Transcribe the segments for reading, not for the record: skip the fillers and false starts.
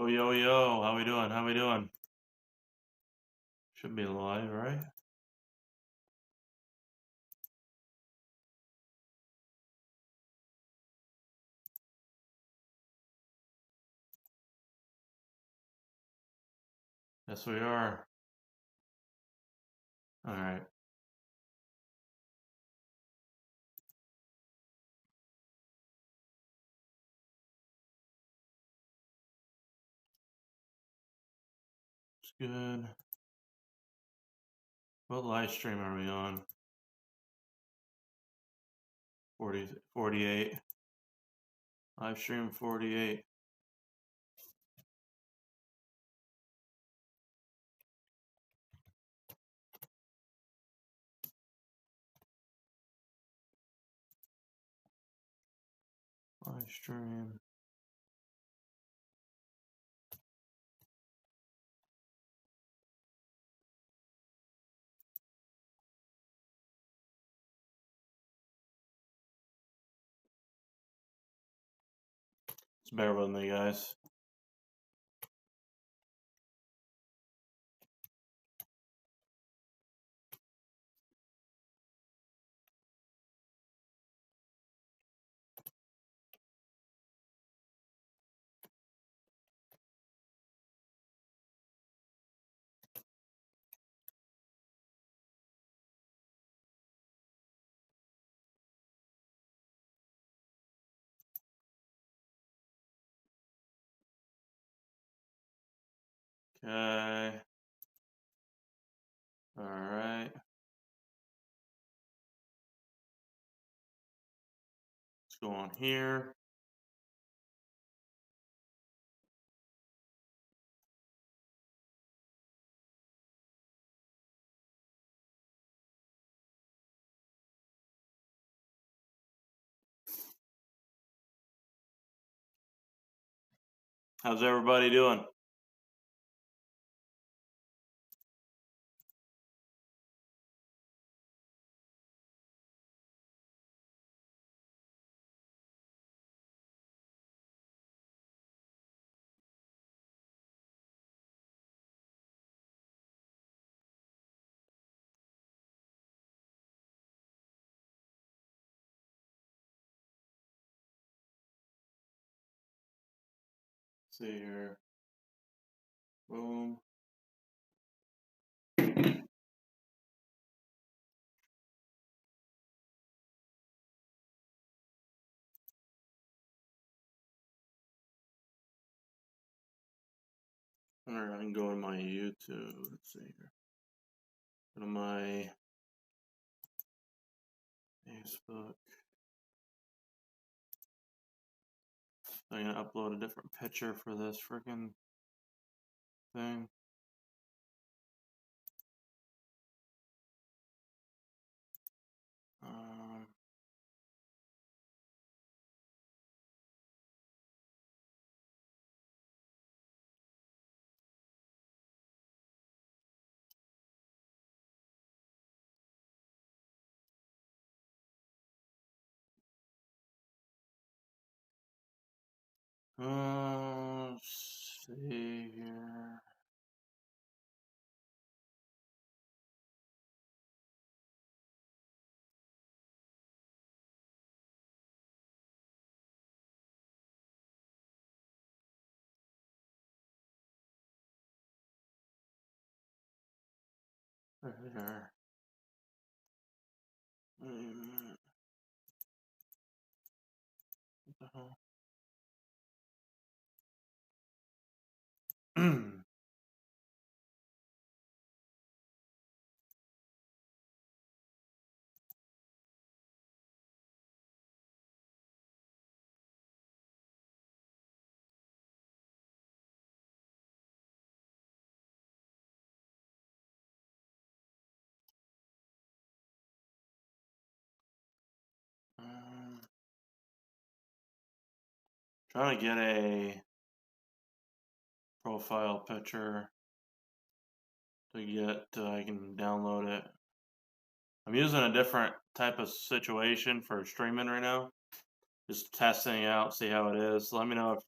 Oh, yo, yo, how we doing? How we doing? Should be live, right? Yes, we are. All right. It's good. What live stream are we on? 48. Live stream 48. Live stream. Just bear with me, guys. Okay. All right. Let's go on here. How's everybody doing? Let's see here. Boom. All right, I can go to my YouTube. Let's see here. Go to my Facebook. I'm gonna upload a different picture for this freaking thing. Um, let's see here. Right here. Wait a minute. What the hell? Trying to get a profile picture to get I can download it. I'm using a different type of situation for streaming right now. Just testing it out, see how it is. Let me know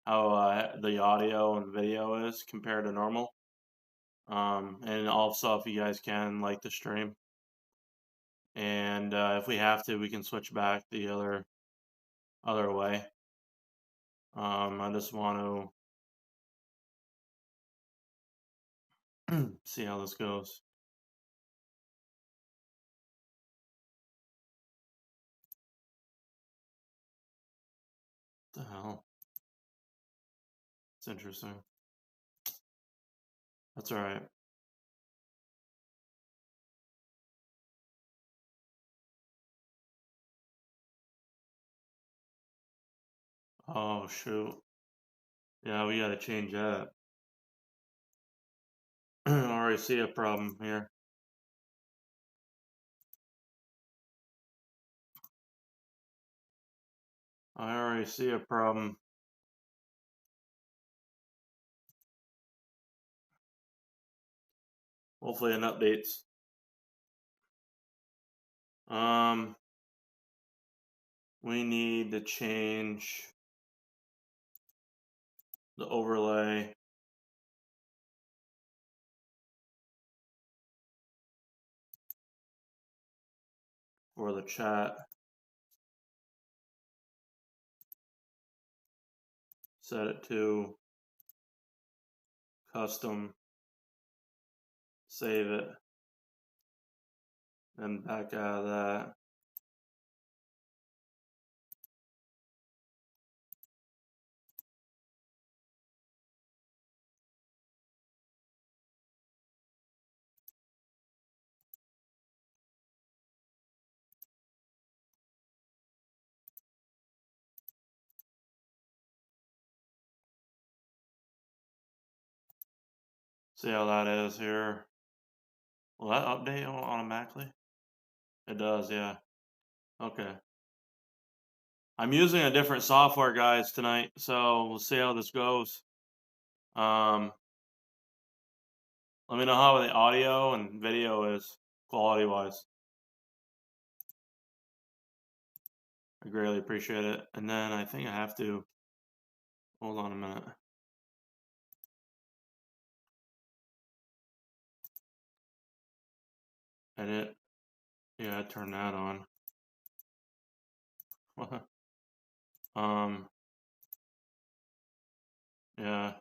how the audio and video is compared to normal. And also, if you guys can like the stream, and if we have to, we can switch back the other way. I just want to see how this goes. What the hell? It's interesting. That's all right. Oh shoot. Yeah, we gotta change that. I already see a problem here. I already see a problem. Hopefully it updates. We need to change the overlay for the chat. Set it to custom. Save it. Then back out of that. See how that is here. Will that update automatically? It does, yeah. Okay. I'm using a different software, guys, tonight, so we'll see how this goes. Let me know how the audio and video is, quality-wise. I greatly appreciate it. And then I think I have to, hold on a minute. Edit. Yeah, turn that on. Yeah.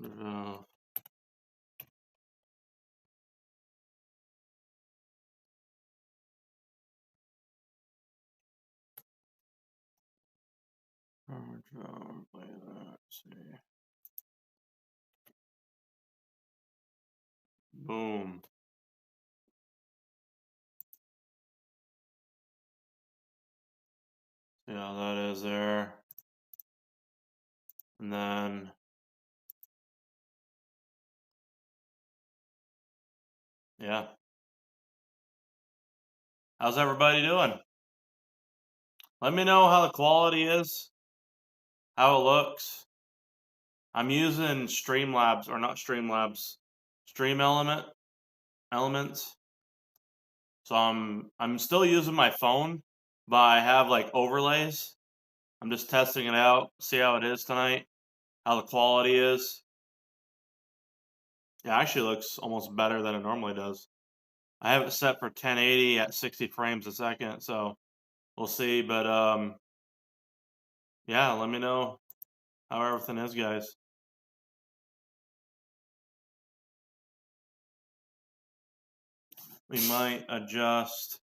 Develop. Play that. See. Boom. See how that is there. And then yeah. How's everybody doing? Let me know how the quality is, how it looks. I'm using Streamlabs, or not Streamlabs, Stream Elements. So I'm still using my phone, but I have like overlays. I'm just testing it out, see how it is tonight, how the quality is. Yeah, it actually looks almost better than it normally does. I have it set for 1080 at 60 frames a second, so we'll see. But yeah, let me know how everything is, guys. We might adjust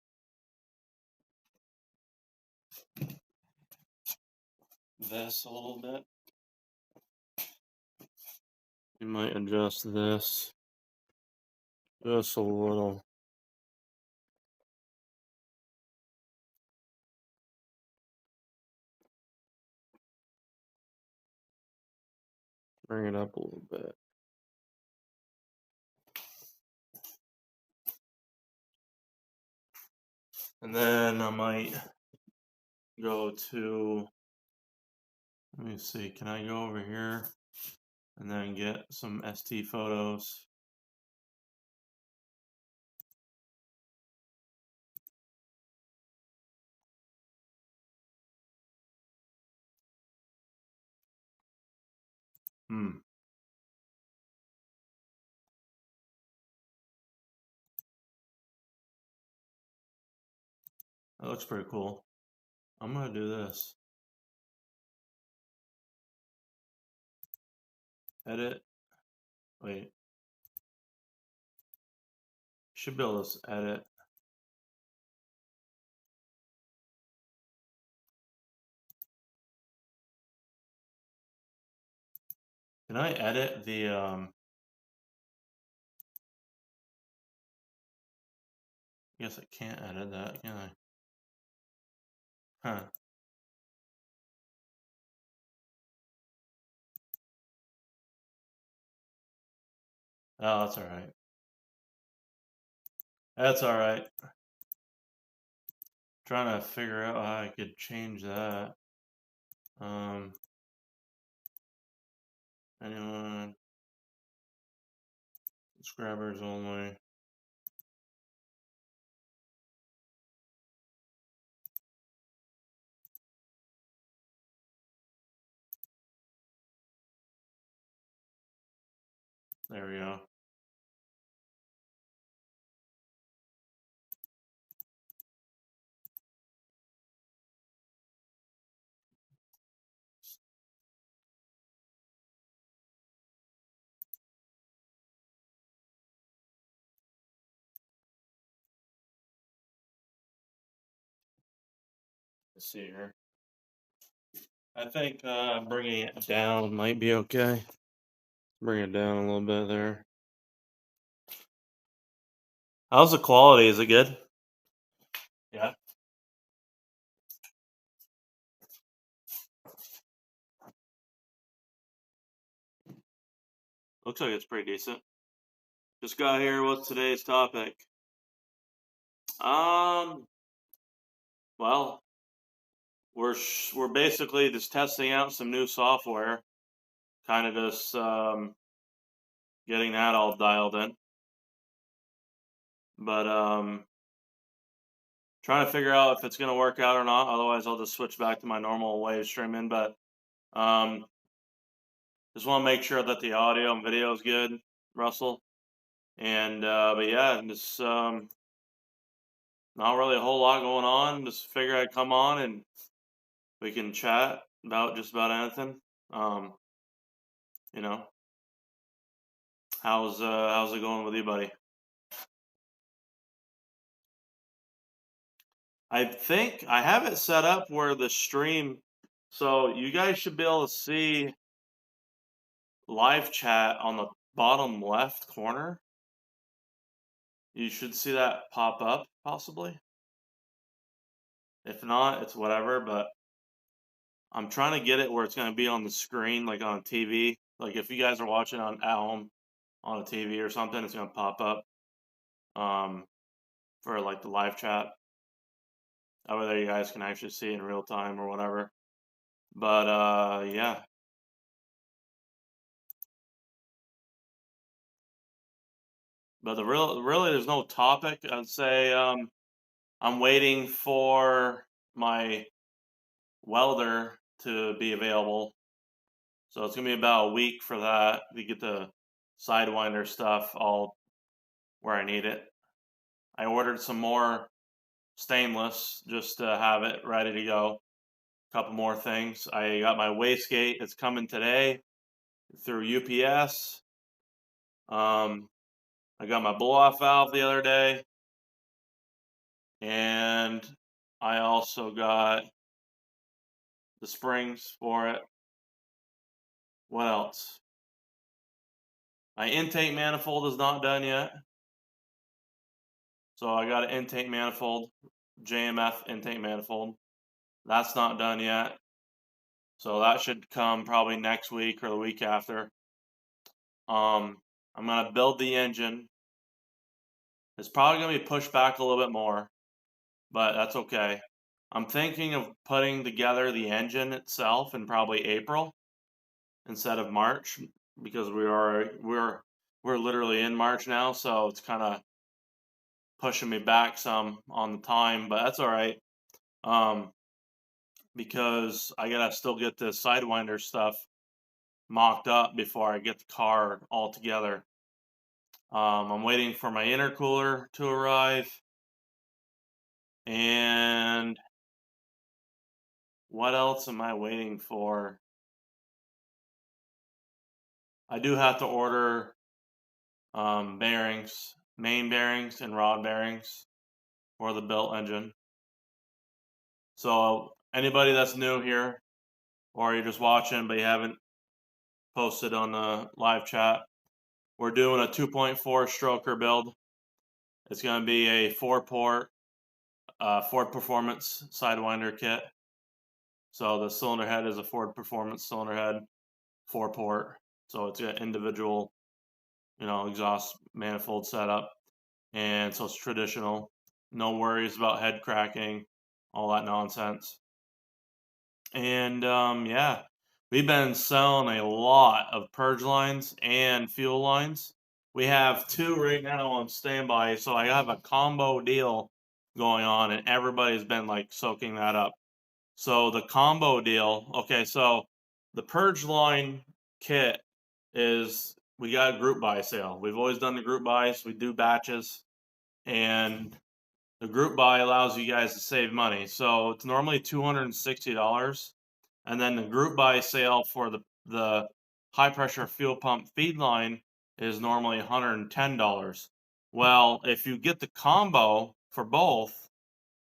this a little bit. We might adjust this just a little. Bring it up a little bit. And then I might go to, let me see, can I go over here and then get some ST photos? Hmm. That looks pretty cool. I'm gonna do this. Edit. Wait. Should be able to edit. Can I edit the I guess I can't edit that, can I? Huh. Oh, that's alright. That's alright. Trying to figure out how I could change that. Anyone? Subscribers only. There we go. Let's see here. I think bringing it down might be okay. Bring it down a little bit there. How's the quality? Is it good? Yeah. Looks like it's pretty decent. Just got here. What's today's topic? Well, we're basically just testing out some new software, kind of just getting that all dialed in. But trying to figure out if it's gonna work out or not. Otherwise, I'll just switch back to my normal way of streaming. But just want to make sure that the audio and video is good, Russell. And but yeah, just not really a whole lot going on. Just figure I'd come on and we can chat about just about anything. You know, how's it going with you, buddy? I think I have it set up where the stream, so you guys should be able to see live chat on the bottom left corner. You should see that pop up, possibly. If not, it's whatever, but I'm trying to get it where it's going to be on the screen, like on TV. Like if you guys are watching at home on a TV or something, it's going to pop up for like the live chat. That way you guys can actually see in real time or whatever. But yeah. But really there's no topic. I'd say I'm waiting for my welder to be available. So it's gonna be about a week for that to get the Sidewinder stuff all where I need it. I ordered some more stainless just to have it ready to go. A couple more things. I got my wastegate. It's coming today through UPS. I got my blow-off valve the other day. And I also got the springs for it. What else? My intake manifold is not done yet. So I got an intake manifold, JMF intake manifold. That's not done yet. So that should come probably next week or the week after. I'm gonna build the engine. It's probably gonna be pushed back a little bit more, but that's okay. I'm thinking of putting together the engine itself in probably April instead of March because we're literally in March now, so it's kind of pushing me back some on the time, but that's all right. Because I gotta still get the Sidewinder stuff mocked up before I get the car all together. I'm waiting for my intercooler to arrive. And what else am I waiting for? I do have to order bearings, main bearings and rod bearings for the built engine. So anybody that's new here, or you're just watching but you haven't posted on the live chat, we're doing a 2.4 stroker build. It's going to be a 4-port Ford Performance Sidewinder kit. So the cylinder head is a Ford Performance cylinder head, 4-port. So it's an individual, exhaust manifold setup. And so it's traditional. No worries about head cracking, all that nonsense. And yeah, we've been selling a lot of purge lines and fuel lines. We have 2 right now on standby, so I have a combo deal going on, and everybody's been like soaking that up. So the combo deal, okay, so the purge line kit is, we got a group buy sale. We've always done the group buys. We do batches, and the group buy allows you guys to save money. So it's normally $260, and then the group buy sale for the high pressure fuel pump feed line is normally $110. Well, if you get the combo for both,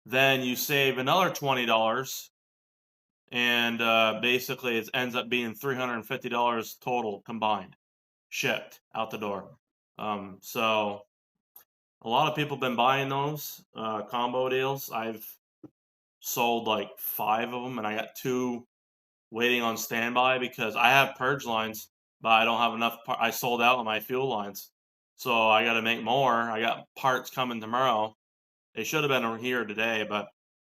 then you save another $20, and basically it ends up being $350 total combined, shipped out the door. So a lot of people have been buying those combo deals. I've sold like 5 of them, and I got 2 waiting on standby because I have purge lines, but I don't have enough. I sold out on my fuel lines, so I got to make more. I got parts coming tomorrow. They should have been here today, but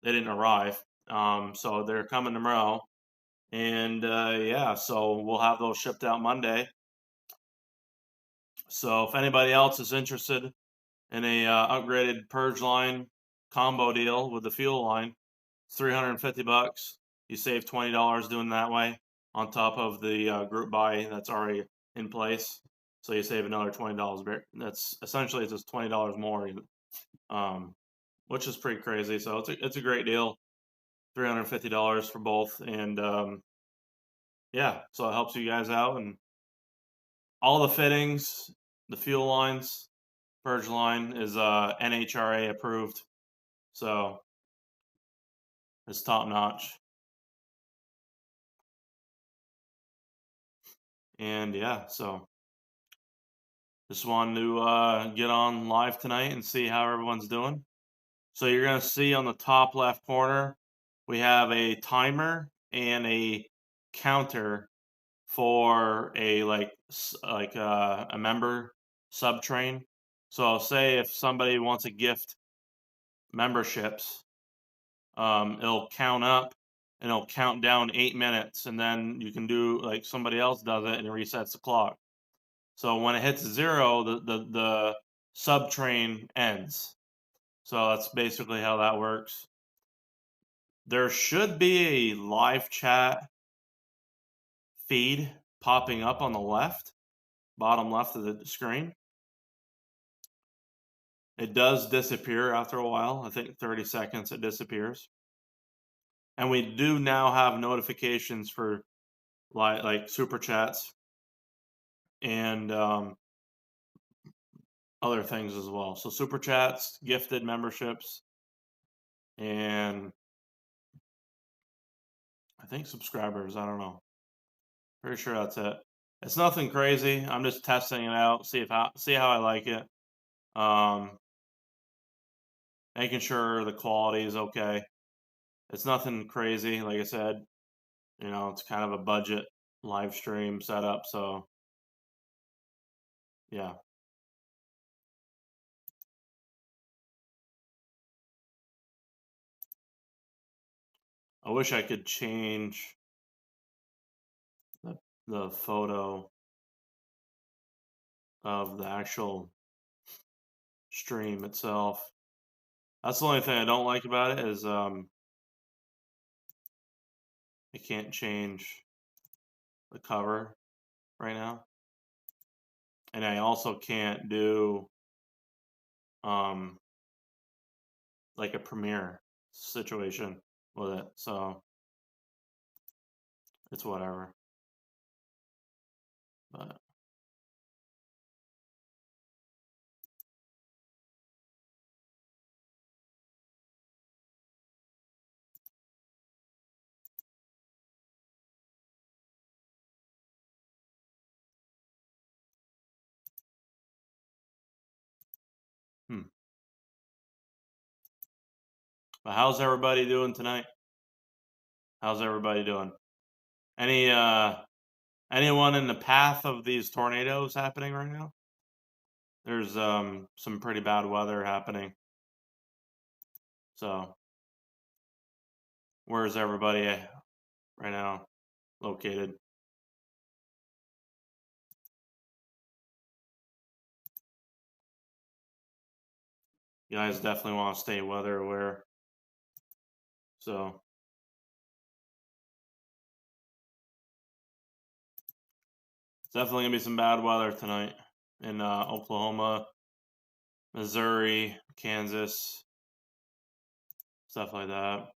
they didn't arrive. So they're coming tomorrow, and yeah, so we'll have those shipped out Monday. So if anybody else is interested in a upgraded purge line combo deal with the fuel line, it's $350. You save $20 doing that way on top of the group buy that's already in place. So you save another $20. That's essentially it's just $20 more, which is pretty crazy. So it's a great deal, $350 for both, and yeah, so it helps you guys out, and all the fittings, the fuel lines, purge line is NHRA approved, so it's top notch. And yeah, so just wanted to get on live tonight and see how everyone's doing. So you're gonna see on the top left corner, we have a timer and a counter for a a member sub train. So say if somebody wants to gift memberships, it'll count up and it'll count down 8 minutes, and then you can do like somebody else does it and it resets the clock. So when it hits 0, the sub train ends. So that's basically how that works. There should be a live chat feed popping up on the left, bottom left of the screen. It does disappear after a while. I think 30 seconds it disappears. And we do now have notifications for like super chats and other things as well. So super chats, gifted memberships, and I think subscribers. I don't know. Pretty sure that's it. It's nothing crazy. I'm just testing it out, see how I like it. Making sure the quality is okay. It's nothing crazy. Like I said, it's kind of a budget live stream setup. So yeah. I wish I could change the photo of the actual stream itself. That's the only thing I don't like about it is I can't change the cover. right now. And I also can't do like a premiere situation with it. So it's whatever. But but how's everybody doing tonight? How's everybody doing? Any anyone in the path of these tornadoes happening right now? There's some pretty bad weather happening. So where's everybody right now located? You guys definitely want to stay weather aware. So it's definitely gonna be some bad weather tonight in Oklahoma, Missouri, Kansas, stuff like that.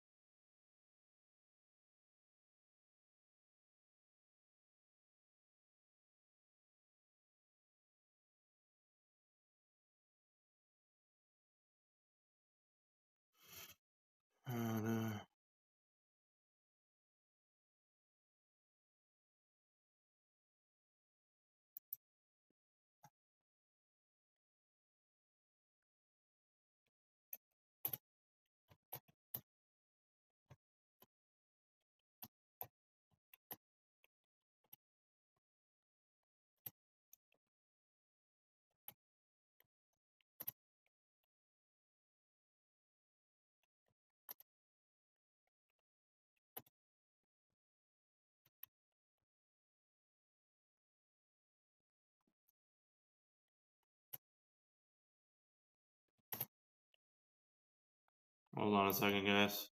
Hold on a second, guys.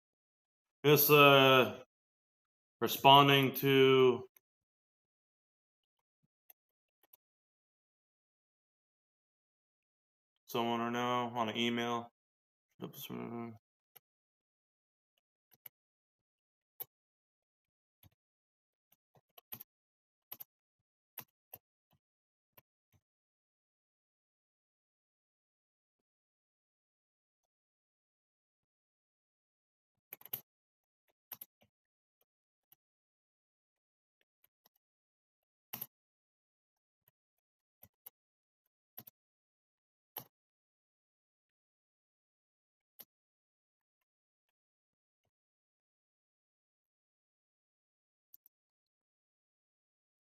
Just responding to someone or no on an email. Oops.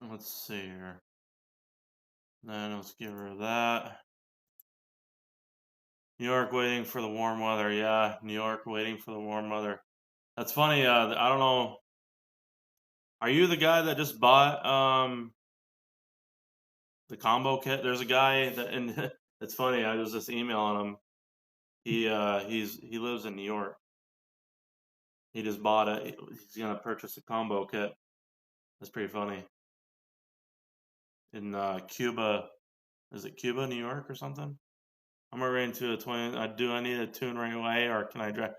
Let's see here. Then let's get rid of that. New York waiting for the warm weather. Yeah, New York waiting for the warm weather. That's funny. I don't know. Are you the guy that just bought the combo kit? There's a guy that, and it's funny. I was just emailing him. He lives in New York. He just bought it. He's gonna purchase a combo kit. That's pretty funny. In Cuba, is it Cuba, New York, or something? I'm already into a 20. I need a tune right away, or can I drive?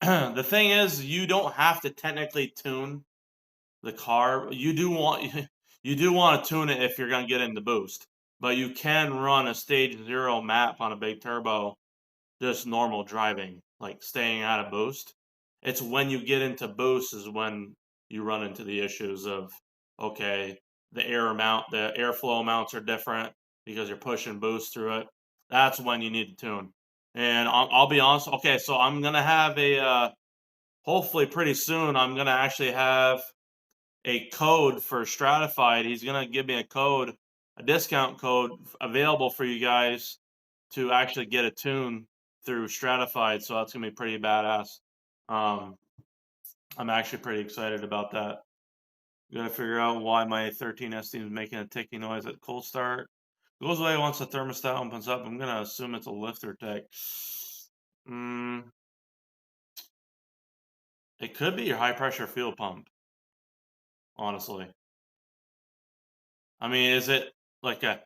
The thing is, you don't have to technically tune the car. You do want you do want to tune it if you're gonna get into boost, but you can run a stage 0 map on a big turbo, just normal driving, like staying out of boost. It's when you get into boost is when you run into the issues of, okay, the airflow amounts are different because you're pushing boost through it. That's when you need to tune. And I'll be honest. Okay, so I'm gonna have a hopefully pretty soon. I'm gonna actually have a code for Stratified. He's gonna give me a code, a discount code available for you guys to actually get a tune through Stratified. So that's gonna be pretty badass. I'm actually pretty excited about that. Gotta figure out why my 13 ST is making a ticking noise at cold start. Goes away once the thermostat opens up. I'm gonna assume it's a lifter tech. It could be your high pressure fuel pump, honestly. I mean, is it like a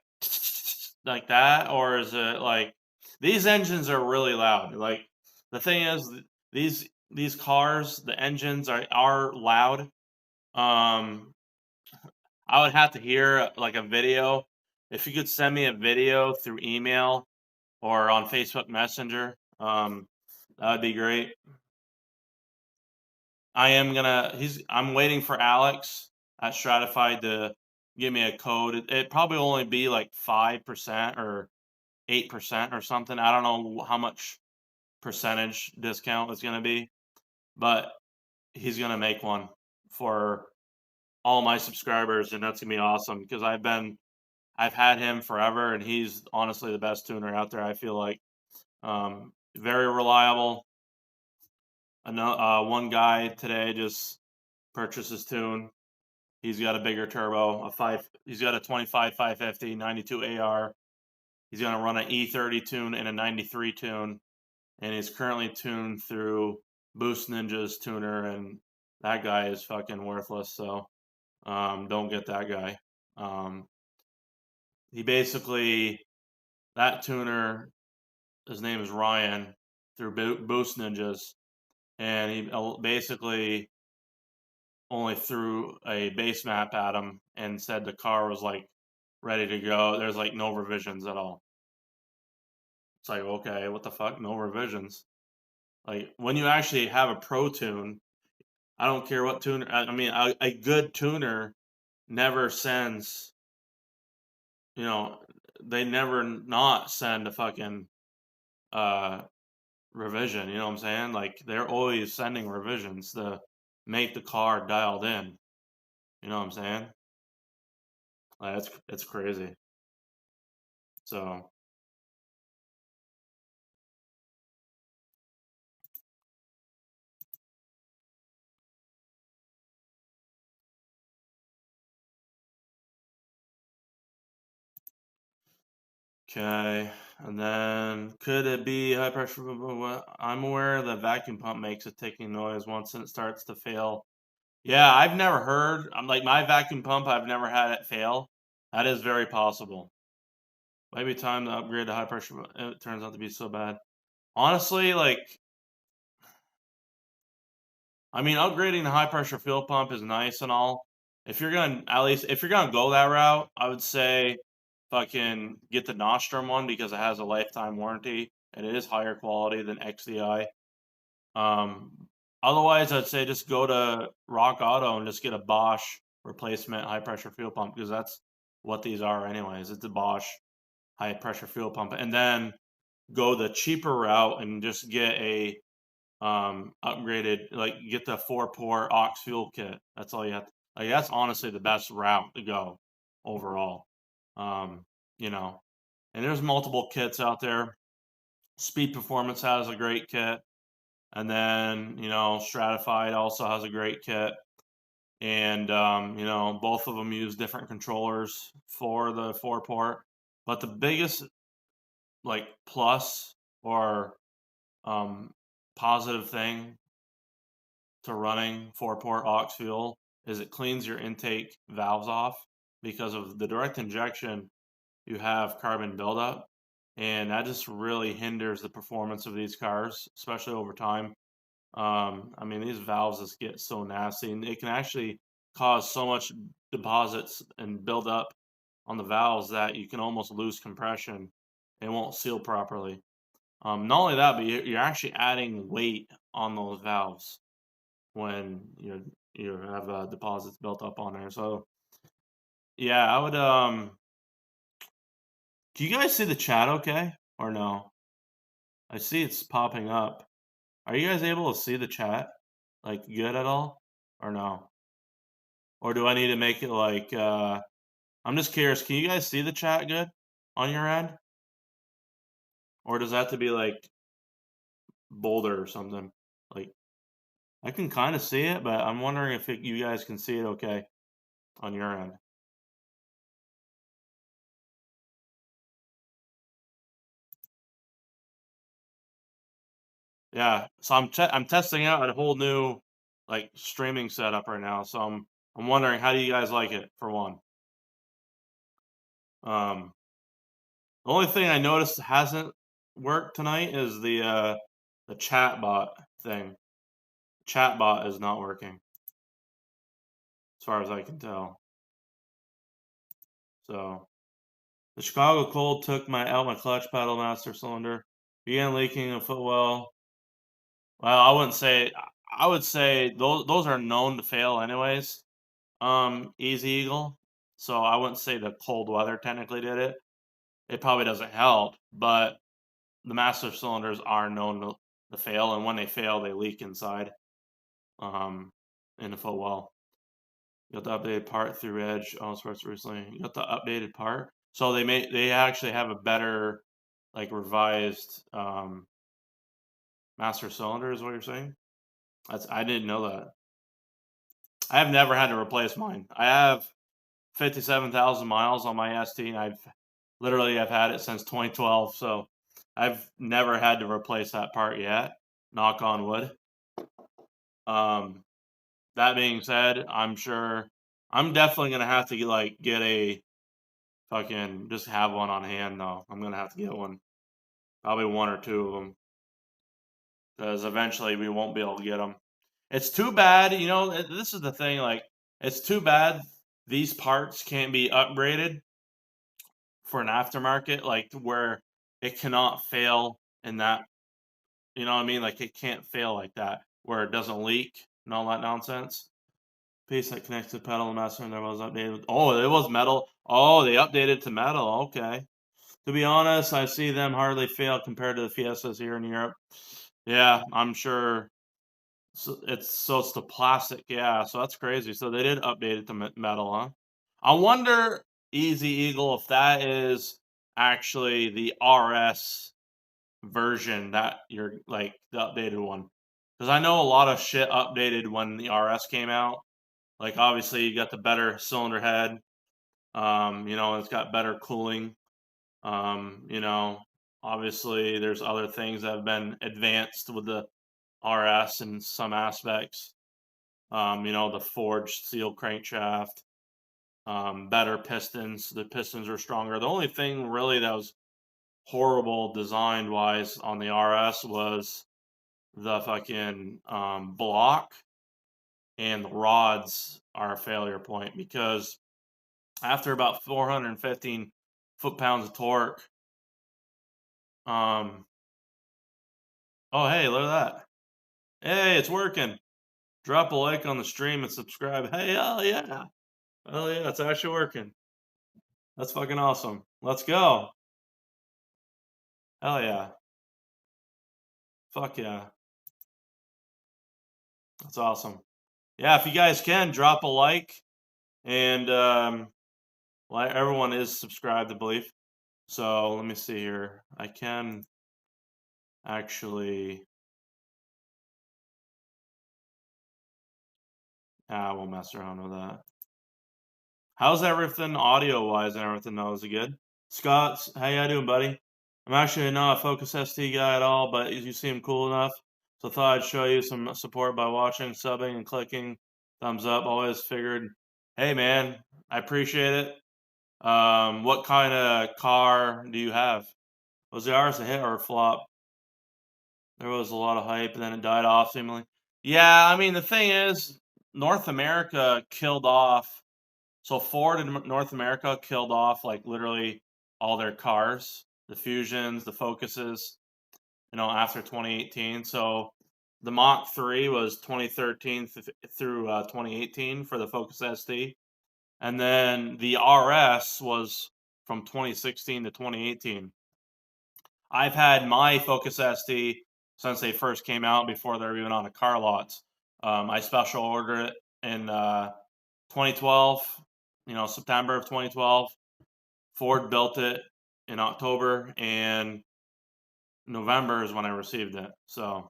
like that, or is it like these engines are really loud? Like the thing is, these cars, the engines are loud. Um, I would have to hear like a video. If you could send me a video through email or on Facebook Messenger, that would be great. I'm waiting for Alex at Stratified to give me a code. It probably only be like 5% or 8% or something. I don't know how much percentage discount it's gonna be, but he's gonna make one for all my subscribers, and that's gonna be awesome because I've had him forever, and he's honestly the best tuner out there. I feel like very reliable. One guy today just purchased his tune. He's got a bigger turbo, he's got a 25 550 92 AR. He's going to run an E30 tune and a 93 tune, and he's currently tuned through Boost Ninja's tuner, and that guy is fucking worthless. So don't get that guy. He basically that tuner. His name is Ryan through Boost Ninjas, and he basically only threw a base map at him and said the car was like ready to go. There's like no revisions at all. It's like, okay, what the fuck? No revisions. Like when you actually have a pro tune, I don't care what tuner. I mean, a good tuner never sends. You know, they never not send a fucking uh revision. You know what I'm saying? Like they're always sending revisions to make the car dialed in. You know what I'm saying? Like it's crazy. So okay, and then could it be high pressure? I'm aware the vacuum pump makes a ticking noise once it starts to fail. Yeah, I've never heard. I'm like my vacuum pump. I've never had it fail. That is very possible. Maybe time to upgrade to high pressure. It turns out to be so bad. Honestly, like I mean, upgrading the high pressure fuel pump is nice and all. If you're gonna at least if you're gonna go that route, I would say fucking get the Nostrum one because it has a lifetime warranty and it is higher quality than XDI. Um, Otherwise, I'd say just go to Rock Auto and just get a Bosch replacement high pressure fuel pump because that's what these are anyways. It's a Bosch high pressure fuel pump, and then go the cheaper route and just get a upgraded, like get the 4-port aux fuel kit. That's all you have to, like that's honestly the best route to go overall. um you know, and there's multiple kits out there. Speed Performance has a great kit, and then you know Stratified also has a great kit, and you know both of them use different controllers for the 4-port, but the biggest like plus or um positive thing to running 4-port aux fuel is it cleans your intake valves off because of the direct injection. You have carbon buildup, and that just really hinders the performance of these cars, especially over time. I mean, these valves just get so nasty, and it can actually cause so much deposits and build up on the valves that you can almost lose compression. It won't seal properly. Not only that, but you're actually adding weight on those valves when you have deposits built up on there. So yeah, I would can you guys see the chat okay or no? I see it's popping up. Are you guys able to see the chat like good at all or no? Or do I need to make it like I'm just curious, can you guys see the chat good on your end? Or does that have to be like bolder or something? Like I can kind of see it, but I'm wondering if you guys can see it okay on your end. Yeah, so I'm testing out a whole new like streaming setup right now. So I'm wondering how do you guys like it for one? The only thing I noticed hasn't worked tonight is the chatbot thing. Chatbot is not working, as far as I can tell. So the Chicago cold took my clutch pedal master cylinder, began leaking a footwell. Well, I wouldn't say. I would say those are known to fail anyways. Easy Eagle. So I wouldn't say the cold weather technically did it. It probably doesn't help, but the master cylinders are known to fail, and when they fail, they leak inside. In the footwell. You got the updated part through Edge. Oh, sports recently. You got the updated part. So they actually have a better, like, revised master cylinder, is what you're saying? I didn't know that. I have never had to replace mine. I have 57,000 miles on my ST, and I've had it since 2012. So I've never had to replace that part yet. Knock on wood. That being said, I'm definitely gonna have to get a fucking just have one on hand though. I'm gonna have to get one, probably one or two of them, because eventually we won't be able to get them. It's too bad, this is the thing. Like, it's too bad these parts can't be upgraded for an aftermarket, like to where it cannot fail in that. You know what I mean? Like, it can't fail like that, where it doesn't leak and all that nonsense. Piece that connects to the pedal and master and there was updated. Oh, it was metal. Oh, they updated to metal. Okay. To be honest, I see them hardly fail compared to the Fiestas here in Europe. Yeah, I'm sure. It's the plastic. Yeah, so that's crazy. So they did update it to metal, huh? I wonder, Easy Eagle, if that is actually the RS version that you're like the updated one. Because I know a lot of shit updated when the RS came out. Like, obviously you got the better cylinder head. It's got better cooling. Obviously there's other things that have been advanced with the RS in some aspects. The forged steel crankshaft, better pistons. The pistons are stronger. The only thing really that was horrible design wise on the RS was the fucking block, and the rods are a failure point, because after about 415 foot-pounds of torque, oh, hey, look at that. Hey, it's working. Drop a like on the stream and subscribe. Hey, hell yeah. Hell yeah, it's actually working. That's fucking awesome. Let's go. Hell yeah. Fuck yeah. That's awesome. Yeah, if you guys can, drop a like. And everyone is subscribed, I believe. So let me see here. I can actually... I won't mess around with that. How's everything audio-wise and everything, though? Is it good? Scott, how you doing, buddy? I'm actually not a Focus ST guy at all, but you seem cool enough, so I thought I'd show you some support by watching, subbing, and clicking thumbs up. Always figured, hey man, I appreciate it. What kind of car do you have? Was the RS a hit or a flop? There was a lot of hype, and then it died off seemingly. Yeah, I mean, the thing is, North America killed off. So Ford in North America killed off like literally all their cars, the Fusions, the Focuses, after 2018. So the Mach 3 was 2013 through 2018 for the Focus ST. And then the RS was from 2016 to 2018. I've had my Focus ST since they first came out, before they were even on the car lots. I special ordered it in 2012, September of 2012. Ford built it in October, and November is when I received it. So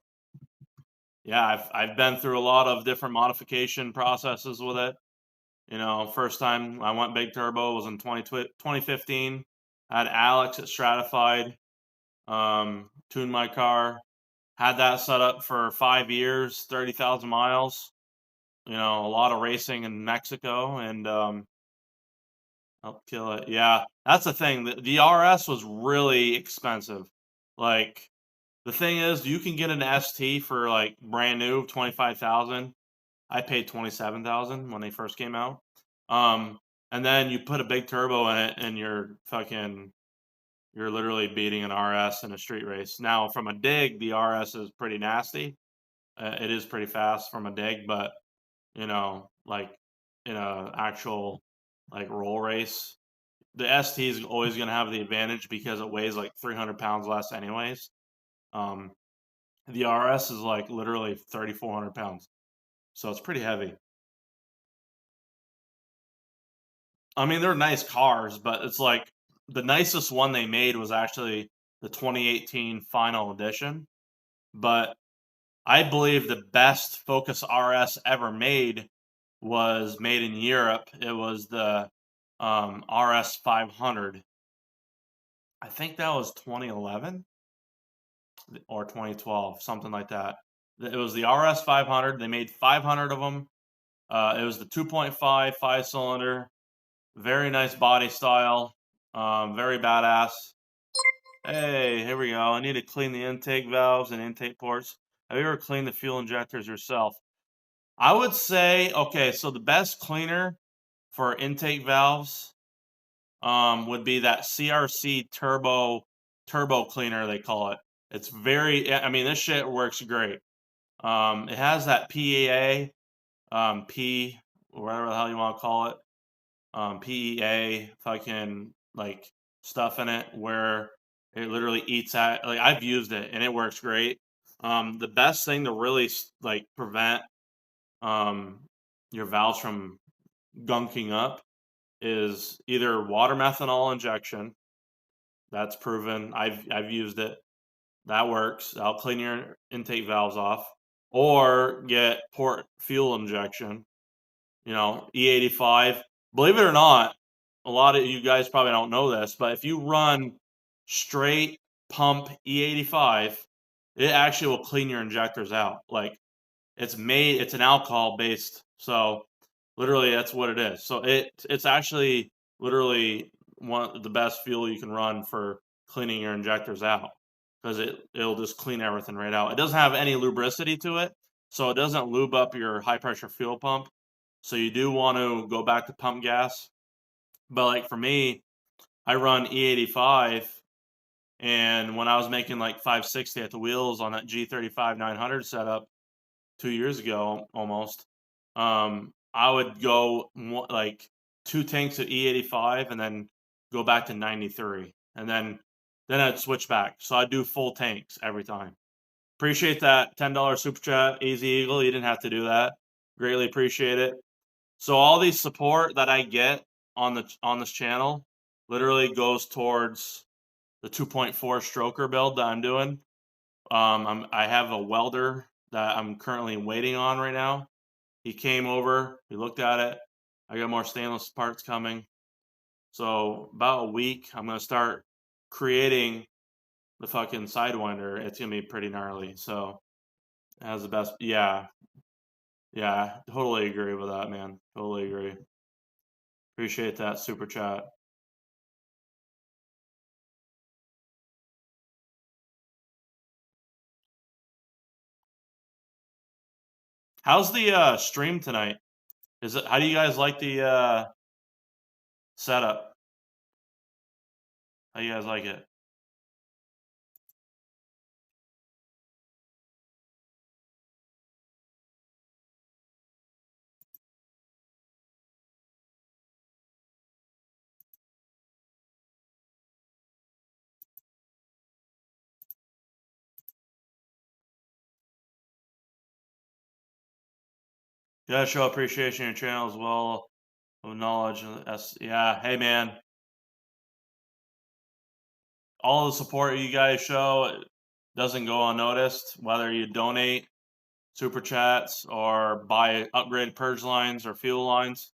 yeah, I've been through a lot of different modification processes with it. First time I went big turbo was in 2015. I had Alex at Stratified, tuned my car, had that set up for 5 years, 30,000 miles. A lot of racing in Mexico, and Help kill it. Yeah, that's the thing. The RS was really expensive. Like, the thing is, you can get an ST for like brand new 25,000. I paid 27,000 when they first came out. And then you put a big turbo in it, and you're literally beating an RS in a street race. Now, from a dig, the RS is pretty nasty. It is pretty fast from a dig, but like in a actual like roll race, the ST is always going to have the advantage because it weighs like 300 pounds less, anyways. Um, the RS is like literally 3,400 pounds, so it's pretty heavy. I mean, they're nice cars, but it's like the nicest one they made was actually the 2018 final edition. But I believe the best Focus RS ever made was made in Europe. It was the RS 500. I think that was 2011 or 2012, something like that. It was the RS 500. They made 500 of them. It was the 2.5 5-cylinder. Very nice body style. Very badass. Hey, here we go. I need to clean the intake valves and intake ports. Have you ever cleaned the fuel injectors yourself? I would say, okay, so the best cleaner for intake valves would be that CRC turbo cleaner, they call it. It's very, I mean, this shit works great. It has that PEA, P, whatever the hell you want to call it, PEA fucking like stuff in it where it literally eats at, like, I've used it and it works great. The best thing to really like prevent your valves from gunking up is either water methanol injection. That's proven. I've used it. That works. That'll clean your intake valves off. Or get port fuel injection. E85. Believe it or not, a lot of you guys probably don't know this, but if you run straight pump E85, it actually will clean your injectors out. Like, it's an alcohol based, so literally that's what it is. So it's actually literally one of the best fuel you can run for cleaning your injectors out, because it'll just clean everything right out. It doesn't have any lubricity to it, so it doesn't lube up your high pressure fuel pump. So you do want to go back to pump gas. But like for me, I run E85, and when I was making like 560 at the wheels on that G35 900 setup 2 years ago almost, I would go like 2 tanks of E85 and then go back to 93, and then I'd switch back. So I'd do full tanks every time. Appreciate that $10 super chat, Easy Eagle. You didn't have to do that. Greatly appreciate it. So all the support that I get on this channel literally goes towards the 2.4 stroker build that I'm doing. I have a welder that I'm currently waiting on right now. He came over, we looked at it. I got more stainless parts coming. So about a week, I'm gonna start creating the fucking Sidewinder. It's gonna be pretty gnarly. So it has the best. Yeah, yeah, totally agree with that, man. Totally agree. Appreciate that super chat. How's the stream tonight? How do you guys like the setup? How you guys like it? You gotta show appreciation in your channel as well. With knowledge. Yeah, hey man. All the support you guys show doesn't go unnoticed, whether you donate, super chats, or buy upgraded purge lines or fuel lines.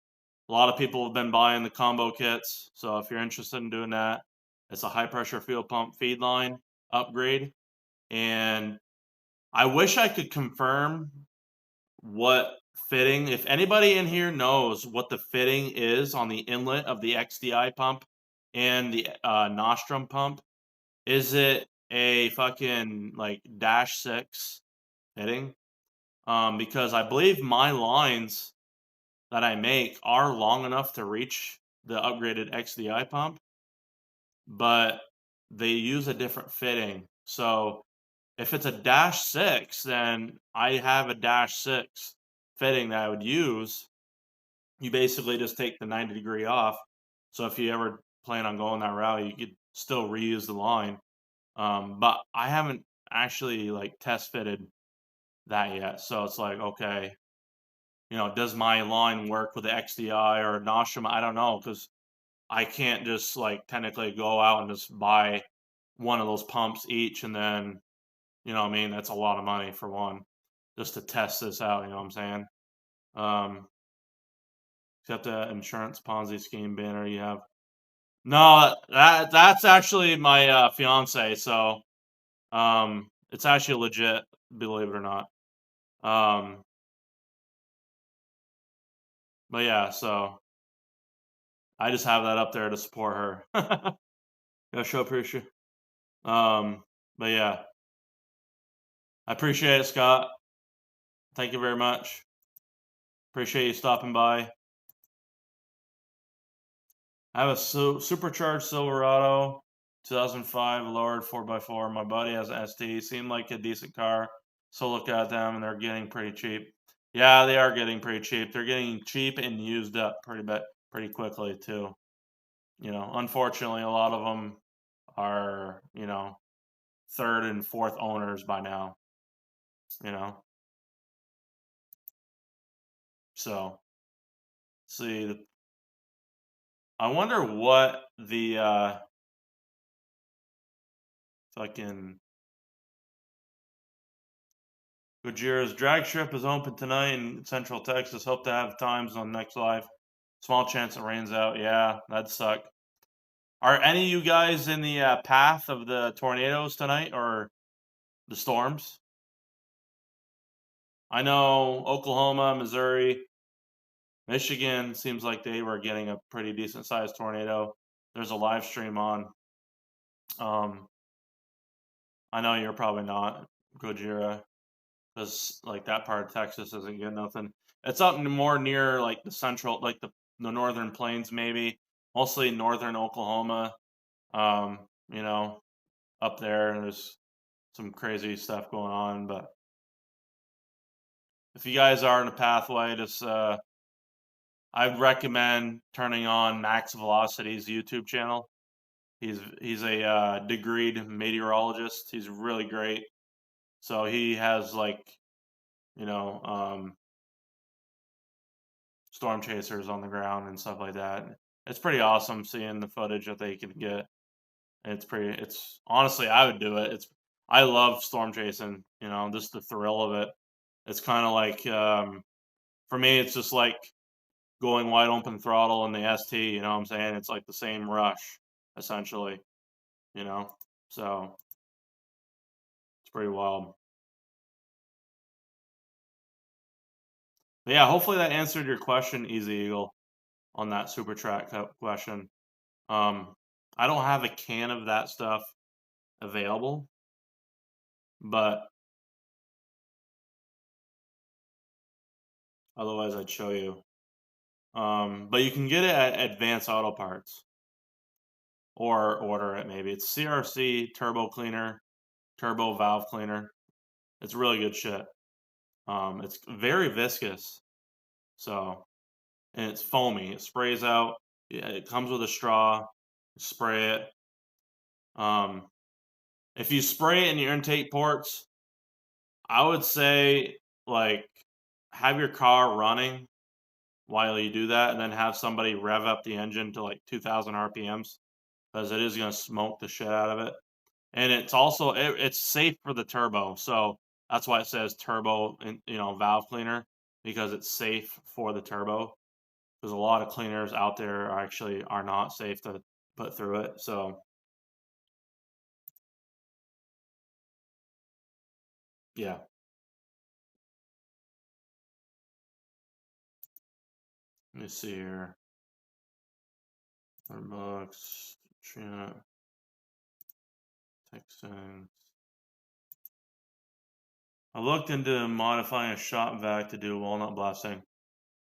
A lot of people have been buying the combo kits, so if you're interested in doing that, it's a high pressure fuel pump feed line upgrade. And I wish I could confirm what fitting. If anybody in here knows what the fitting is on the inlet of the XDI pump and the Nostrum pump, is it a fucking like -6 fitting? Because I believe my lines that I make are long enough to reach the upgraded XDI pump, but they use a different fitting. So if it's a -6, then I have a -6 fitting that I would use. You basically just take the 90-degree off. So if you ever plan on going that route, you could still reuse the line. But I haven't actually like test fitted that yet. So it's like, okay, does my line work with the XDI or Nostrum? I don't know, because I can't just like technically go out and just buy one of those pumps each, and then what I mean, that's a lot of money for one, just to test this out. You know what I'm saying? Um, except the insurance Ponzi scheme banner you have. No, that's actually my fiance. So it's actually legit, believe it or not. But yeah, so I just have that up there to support her. Yeah, show appreciation. But yeah, I appreciate it, Scott. Thank you very much. Appreciate you stopping by. I have a supercharged Silverado, 2005 lowered 4x4. My buddy has an ST. Seemed like a decent car. So look at them, and they're getting pretty cheap. Yeah, they are getting pretty cheap. They're getting cheap and used up pretty quickly too. Unfortunately, a lot of them are third and fourth owners by now. So see, I wonder what the fucking Gojira's drag strip is open tonight in Central Texas. Hope to have times on next live. Small chance it rains out. Yeah, that'd suck. Are any of you guys in the path of the tornadoes tonight or the storms? I know Oklahoma, Missouri, Michigan seems like they were getting a pretty decent sized tornado. There's a live stream on. I know you're probably not, Gojira, because like that part of Texas isn't good nothing. It's up more near like the central, like the northern plains, maybe mostly northern Oklahoma. Um, you know, up there, and there's some crazy stuff going on. But if you guys are in a pathway, just I'd recommend turning on Max Velocity's YouTube channel. He's a degreed meteorologist. He's really great. So he has like you know um, storm chasers on the ground and stuff like that. It's pretty awesome seeing the footage that they can get. It's honestly, I would do it. I love storm chasing, just the thrill of it. It's kind of like, for me, it's just like going wide open throttle in the ST, you know what I'm saying? It's like the same rush, essentially, you know? So it's pretty wild. But yeah, hopefully that answered your question, Easy Eagle, on that super track question. Um, I don't have a can of that stuff available, but otherwise I'd show you. But you can get it at Advanced Auto Parts or order it maybe. It's CRC Turbo Cleaner, Turbo Valve Cleaner. It's really good shit. It's very viscous, and it's foamy. It sprays out. Yeah, it comes with a straw. Spray it. Um, if you spray it in your intake ports, I would say like have your car running while you do that, and then have somebody rev up the engine to like 2,000 RPMs, because it is going to smoke the shit out of it. And it's also it's safe for the turbo, so that's why it says turbo and valve cleaner, because it's safe for the turbo. Because a lot of cleaners out there are not safe to put through it. So yeah, Let me see here. $100. Chat. Texting. I looked into modifying a shop vac to do walnut blasting.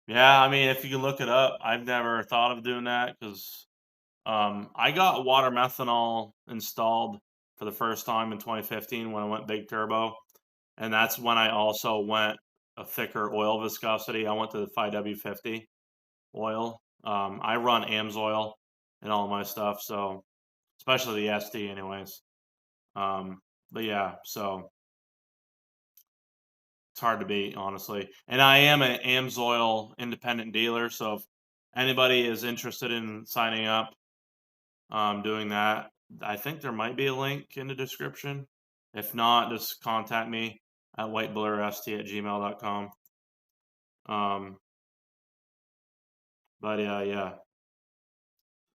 Yeah, I mean, if you can look it up, I've never thought of doing that because I got water methanol installed for the first time in 2015 when I went big turbo, and that's when I also went a thicker oil viscosity. I went to the 5W50 oil. I run AMSoil and all my stuff, so especially the ST, anyways. But yeah, so it's hard to beat, honestly. And I am an AMSoil independent dealer, so if anybody is interested in signing up, doing that, I think there might be a link in the description. If not, just contact me at whiteblurrst@gmail.com. But yeah.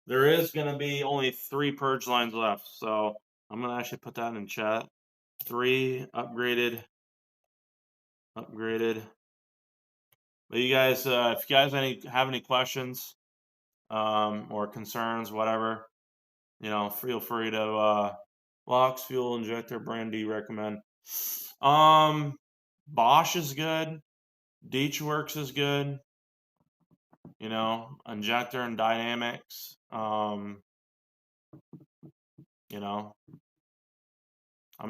There is going to be only 3 purge lines left, so I'm going to actually put that in chat. 3 upgraded. But you guys, if you guys have any questions or concerns, whatever, feel free to Lox fuel injector brand do you recommend? Bosch is good. Works is good. Injector and Dynamics. I'm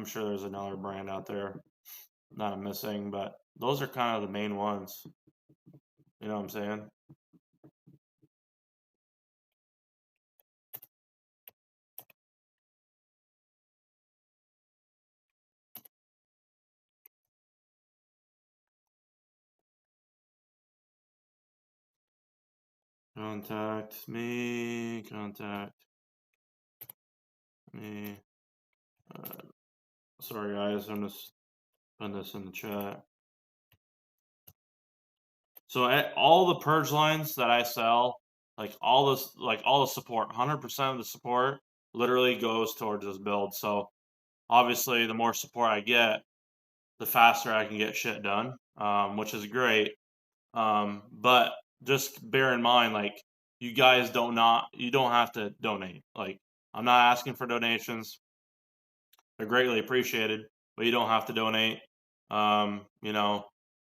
sure there's another brand out there that I'm missing, but those are kind of the main ones. You know what I'm saying? Contact me. Sorry guys, I'm just putting this in the chat. So all the purge lines that I sell, like all the support, 100% of the support literally goes towards this build. So obviously the more support I get, the faster I can get shit done, which is great. But just bear in mind, like, you guys you don't have to donate. Like, I'm not asking for donations. They're greatly appreciated, but you don't have to donate. Upgrading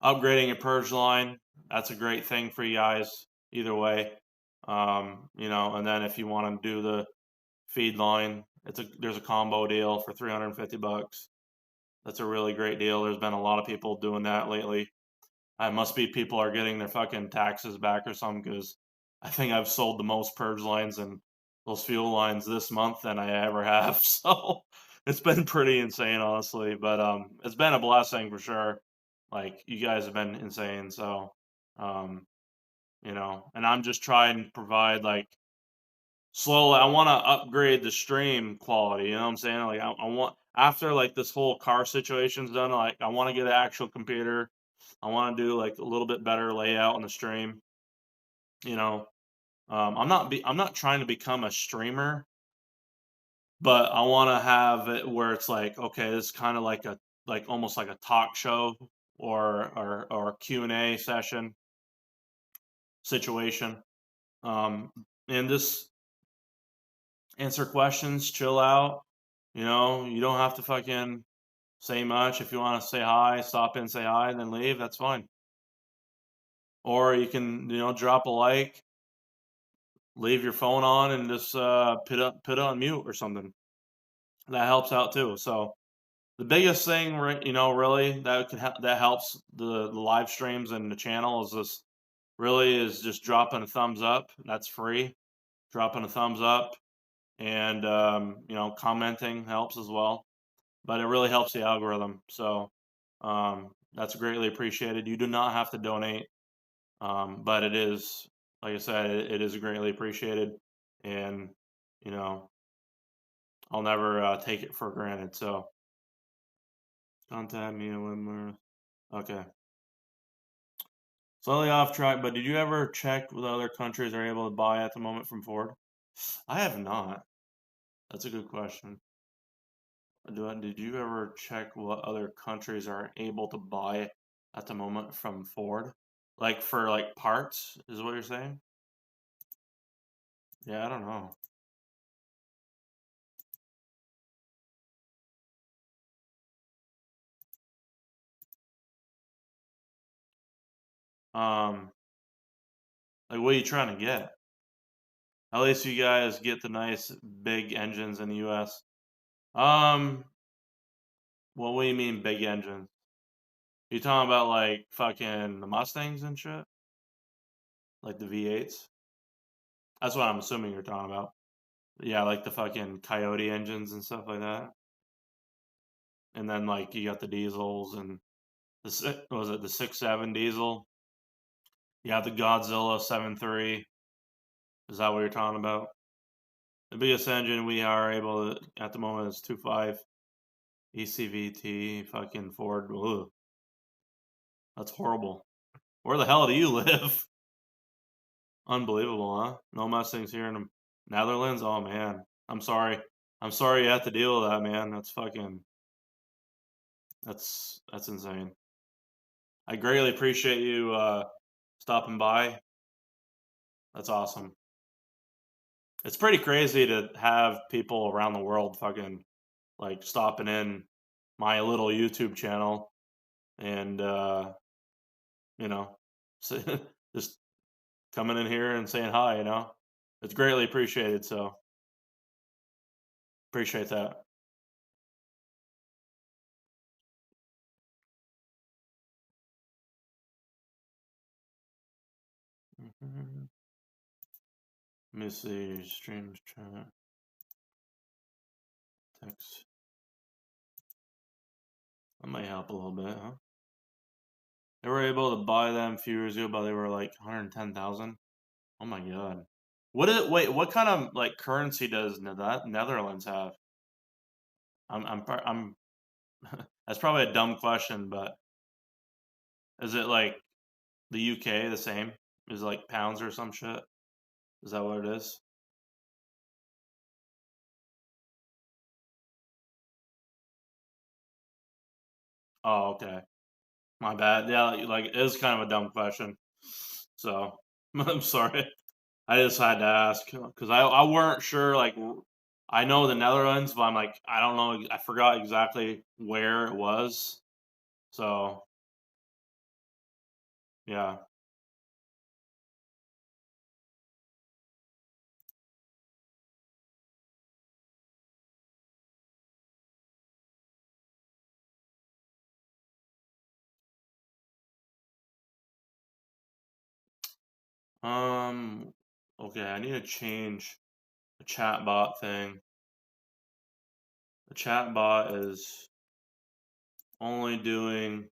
a purge line, that's a great thing for you guys either way. And then if you want to do the feed line, there's a combo deal for $350. That's a really great deal. There's been a lot of people doing that lately. It must be people are getting their fucking taxes back or something, because I think I've sold the most purge lines and those fuel lines this month than I ever have. So it's been pretty insane, honestly. But it's been a blessing for sure. Like, you guys have been insane. So and I'm just trying to provide, like, slowly. I want to upgrade the stream quality. You know what I'm saying? Like, I want, after like this whole car situation's done, like, I want to get an actual computer. I want to do like a little bit better layout on the stream. I'm not trying to become a streamer, but I want to have it where it's like, okay, this is kind of like almost like a talk show or Q&A session situation. And just answer questions, chill out. You don't have to fucking say much. If you want to say hi, stop in, say hi, and then leave, that's fine. Or you can, drop a like, leave your phone on, and just put it on mute or something. That helps out too. So the biggest thing, really that helps the live streams and the channel is just dropping a thumbs up. That's free. Dropping a thumbs up, and commenting helps as well. But it really helps the algorithm. So that's greatly appreciated. You do not have to donate, but it is, like I said, it is greatly appreciated, and I'll never take it for granted. So contact me at WhiteBlurrst. Okay. Slightly off track, but did you ever check what other countries are able to buy at the moment from Ford? I have not. That's a good question. Did you ever check what other countries are able to buy at the moment from Ford? Like for like parts, is what you're saying? Yeah, I don't know. Like what are you trying to get? At least you guys get the nice big engines in the US. Um, what do you mean big engines? You talking about like fucking the Mustangs and shit? Like the V8s? That's what I'm assuming you're talking about. Yeah, like the fucking Coyote engines and stuff like that. And then like you got the diesels and what was it the 6.7 diesel? You got the Godzilla 7.3. Is that what you're talking about? The biggest engine we are able to at the moment is 2.5 ECVT fucking Ford. Ugh, that's horrible. Where the hell do you live? Unbelievable, huh? No Mustangs here in the Netherlands. Oh man, I'm sorry. I'm sorry you have to deal with that, man. That's fucking. That's insane. I greatly appreciate you stopping by. That's awesome. It's pretty crazy to have people around the world fucking like stopping in my little YouTube channel and you know just coming in here and saying hi. It's greatly appreciated. So appreciate that. Mhm. Let me see. Streams chat text. That might help a little bit, huh? They were able to buy them a few years ago, but they were like 110,000. Oh my god. Wait, what kind of like currency does Netherlands have? I'm that's probably a dumb question, but is it like the UK the same? Is it like pounds or some shit? Is that what it is? Oh, okay. My bad. Yeah, like it is kind of a dumb question. So I'm sorry. I just had to ask because I weren't sure. Like I know the Netherlands, but I'm like I don't know. I forgot exactly where it was. So yeah. Um. Okay, I need to change the chat bot thing. The chat bot is only doing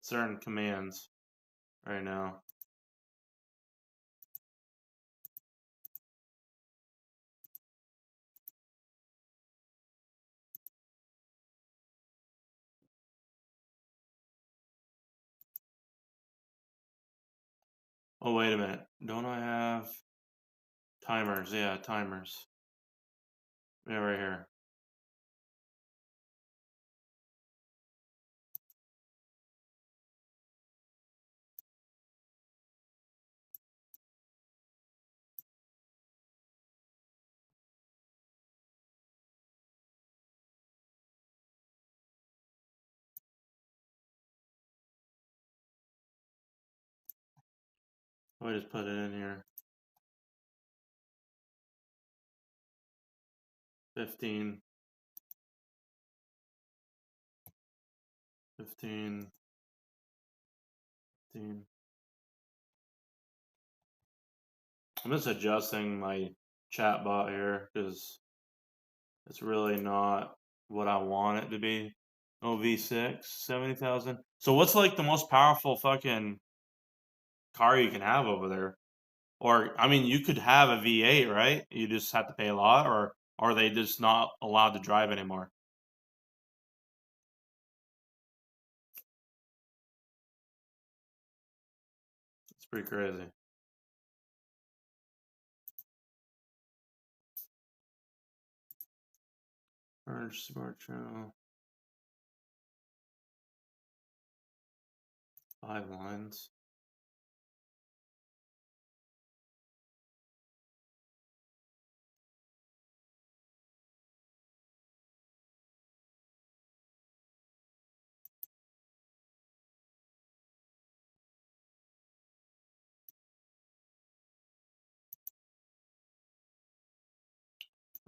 certain commands right now. Oh wait a minute. Don't I have timers? Yeah, timers. Yeah, right here. Let me just put it in here. 15, 15, 15. I'm just adjusting my chat bot here because it's really not what I want it to be. Oh, V6, 70,000. So what's like the most powerful fucking car you can have over there? Or I mean, you could have a V8, right? You just have to pay a lot, or are they just not allowed to drive anymore? It's pretty crazy. Purge smart channel. 5 lines.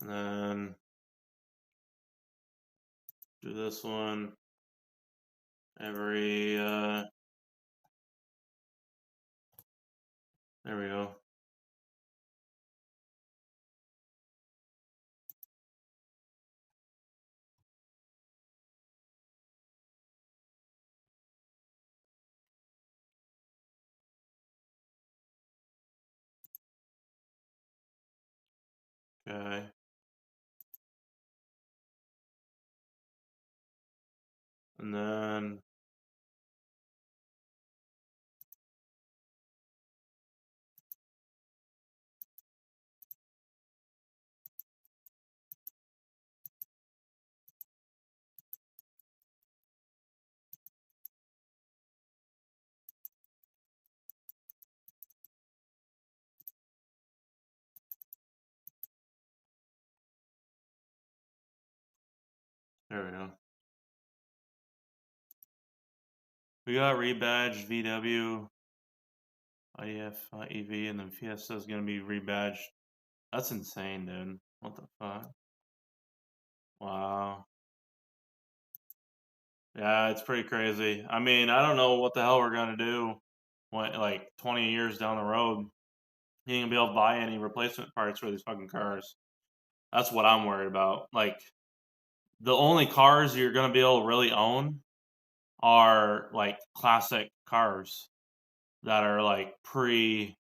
And then do this one every, there we go. Okay. And then there we go. We got rebadged VW, IF, EV, and then Fiesta is gonna be rebadged. That's insane, dude. What the fuck? Wow. Yeah, it's pretty crazy. I mean, I don't know what the hell we're gonna do when, like, 20 years down the road. You ain't gonna be able to buy any replacement parts for these fucking cars. That's what I'm worried about. Like, the only cars you're gonna be able to really own are like classic cars that are like pre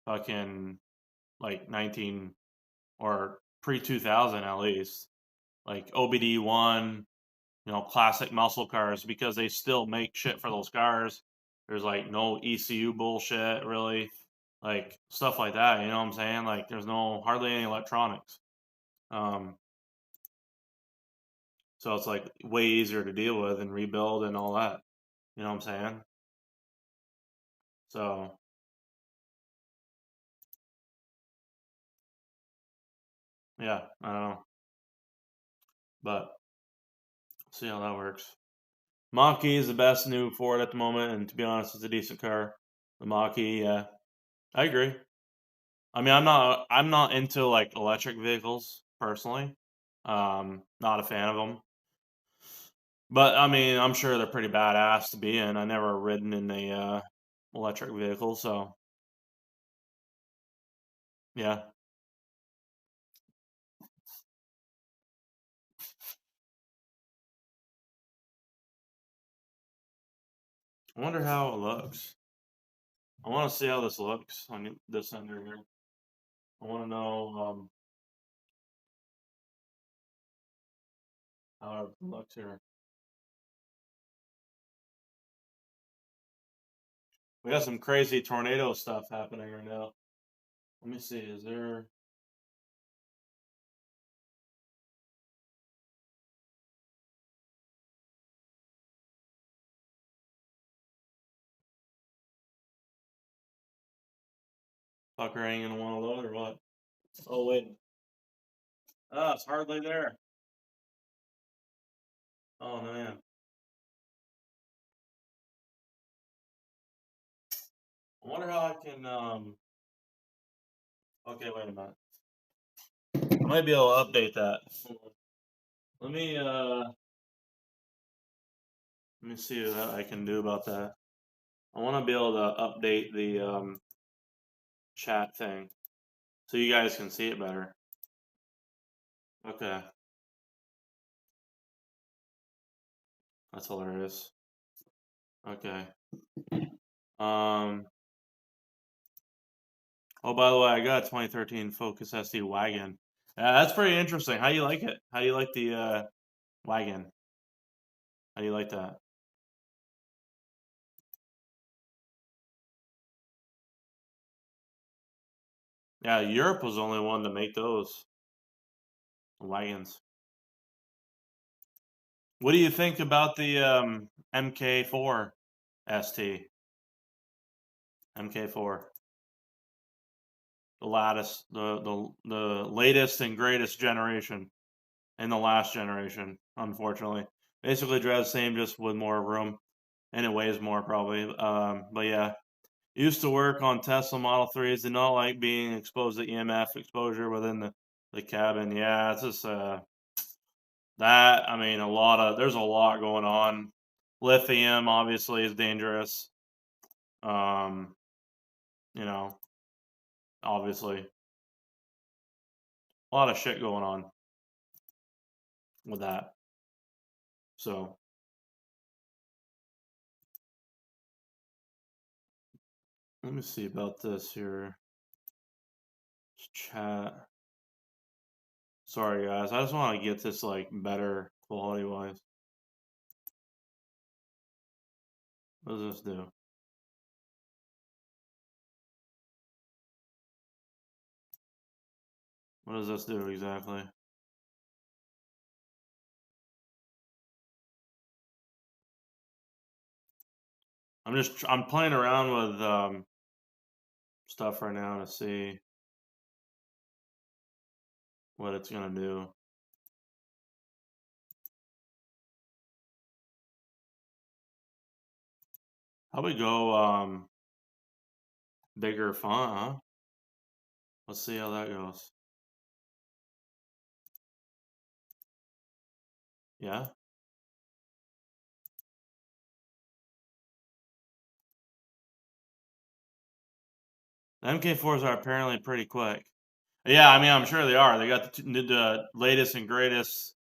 fucking like 19 or pre 2000 at least, like OBD1, classic muscle cars, because they still make shit for those cars. There's like no ECU bullshit really, like stuff like that. You know what I'm saying? Like there's hardly any electronics. So it's like way easier to deal with and rebuild and all that. You know what I'm saying? So yeah, I don't know, but see how that works. Mach-E is the best new Ford at the moment, and to be honest, it's a decent car. The Mach-E, yeah, I agree. I mean, I'm not into like electric vehicles personally. Not a fan of them, but I mean, I'm sure they're pretty badass to be in. I never ridden in a electric vehicle, so yeah. I wonder how it looks. I want to see how this looks on this under here. I want to know how it looks here. We got some crazy tornado stuff happening right now. Let me see. Is there? Fucker ain't gonna want to load or what? Oh wait. Ah, it's hardly there. Oh man. I wonder how I can. Okay, wait a minute. I might be able to update that. Let me let me see what I can do about that. I want to be able to update the chat thing so you guys can see it better. Okay. That's hilarious. Okay. Oh, by the way, I got a 2013 Focus ST wagon. That's pretty interesting. How do you like it? How do you like the wagon? How do you like that? Yeah, Europe was the only one to make those wagons. What do you think about the MK4 ST? MK4. The latest and greatest generation in the last generation, unfortunately. Basically drives the same, just with more room, and it weighs more probably. But yeah, used to work on Tesla Model 3s. Did not like being exposed to EMF exposure within the cabin. Yeah, it's just that, I mean, there's a lot going on. Lithium obviously is dangerous. You know, obviously a lot of shit going on with that. So let me see about this here. Chat. Sorry guys, I just want to get this like better quality wise. What does this do? What does this do exactly? I'm playing around with stuff right now to see what it's gonna do. How we go bigger font, huh? Let's see how that goes. Yeah. The MK4s are apparently pretty quick. Yeah, I mean, I'm sure they are. They got the latest and greatest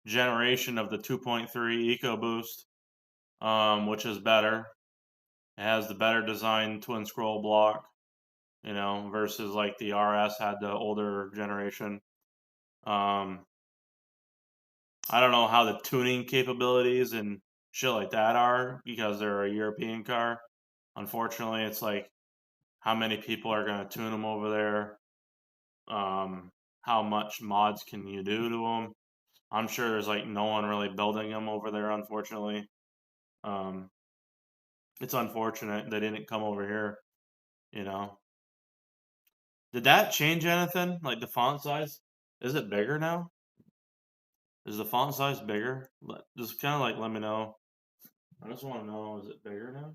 generation of the 2.3 EcoBoost, which is better. It has the better designed twin scroll block, versus like the RS had the older generation. I don't know how the tuning capabilities and shit like that are, because they're a European car. Unfortunately, it's like, how many people are going to tune them over there? How much mods can you do to them? I'm sure there's like no one really building them over there, unfortunately. It's unfortunate they didn't come over here, you know. Did that change anything? Like the font size? Is it bigger now? Is the font size bigger? Just kind of like let me know. I just want to know, is it bigger now?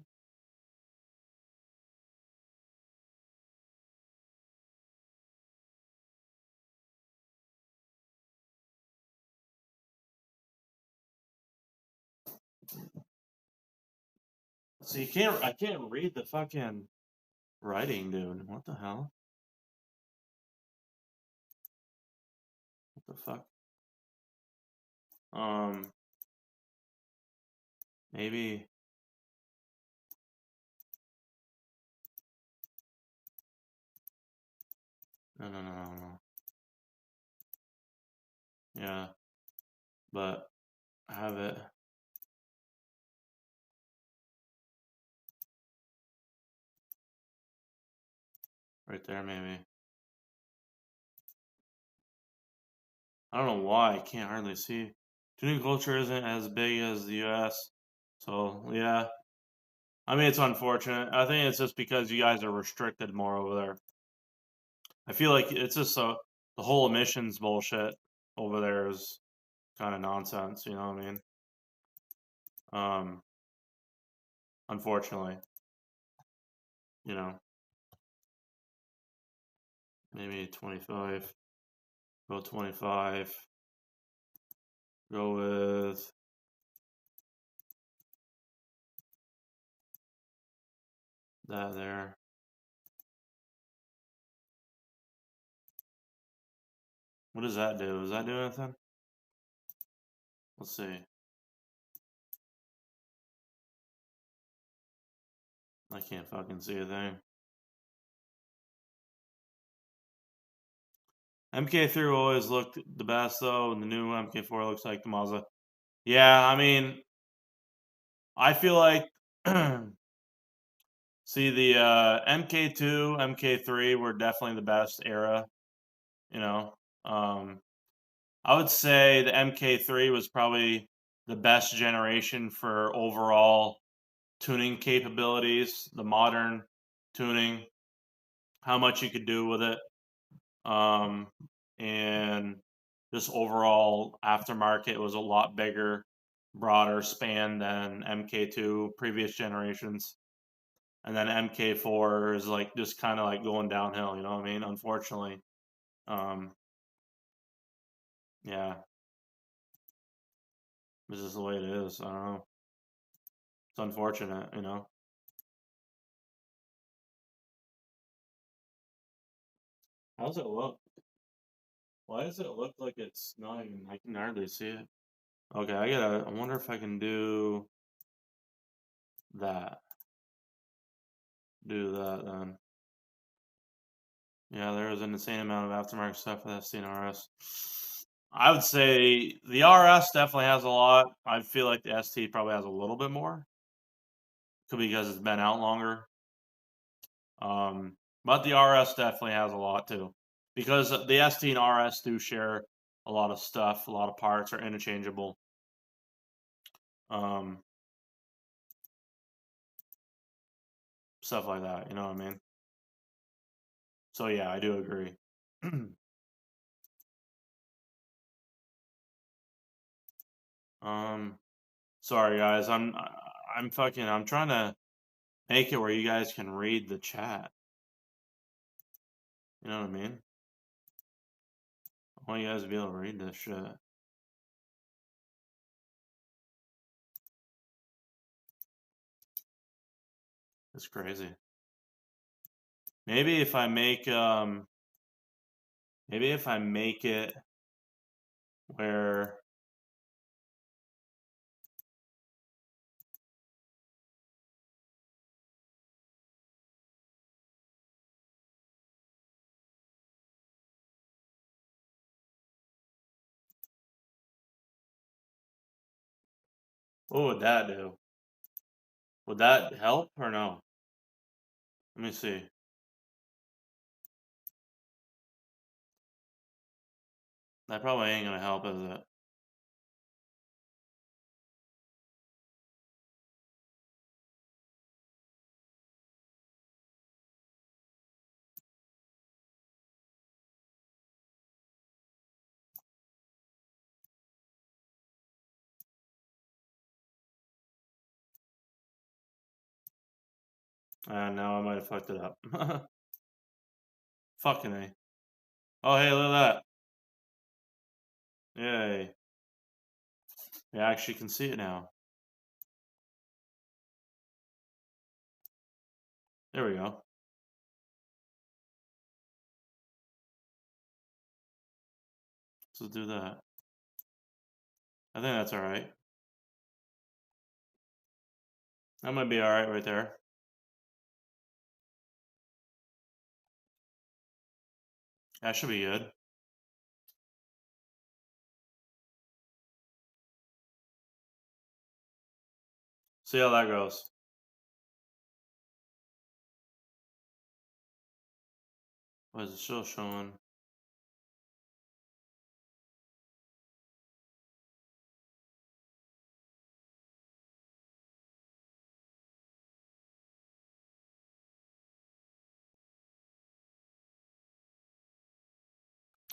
So I can't read the fucking writing, dude. What the hell? What the fuck? Maybe. No. Yeah, but I have it. Right there, maybe. I don't know why I can't hardly see. Tuning culture isn't as big as the US. So, yeah. I mean, it's unfortunate. I think it's just because you guys are restricted more over there. I feel like it's just the whole emissions bullshit over there is kind of nonsense, you know what I mean? Unfortunately, you know, maybe 25. Go 25. Go with that there. What does that do? Does that do anything? Let's see. I can't fucking see a thing. MK3 always looked the best though, and the new MK4 looks like the Mazda. Yeah, I mean, I feel like see the MK2, MK3 were definitely the best era. You know, I would say the MK3 was probably the best generation for overall tuning capabilities. The modern tuning, how much you could do with it, and just overall aftermarket was a lot bigger, broader span than MK2 previous generations. And then MK4 is like just kind of like going downhill, you know what I mean? Unfortunately. Yeah. This is the way it is. I don't know. It's unfortunate, you know. How does it look? Why does it look like it's not even, I can hardly see it. Okay, I wonder if I can do that. Do that then. Yeah, there was an insane amount of aftermarket stuff for the ST and RS. I would say the RS definitely has a lot. I feel like the ST probably has a little bit more. Could be because it's been out longer. But the RS definitely has a lot too. Because the ST and RS do share a lot of stuff, a lot of parts are interchangeable. Stuff like that, you know what I mean? So yeah, I do agree. Sorry guys, I'm trying to make it where you guys can read the chat. You know what I mean? I want you guys to be able to read this shit. It's crazy. Maybe if I make it where what would that do? Would that help or no? Let me see. That probably ain't gonna help, is it? Now I might have fucked it up. Fucking A. Oh, hey, look at that. Yay. You actually can see it now. There we go. Let's do that. I think that's alright. That might be alright right there. That should be good. See how that goes. What is it still showing?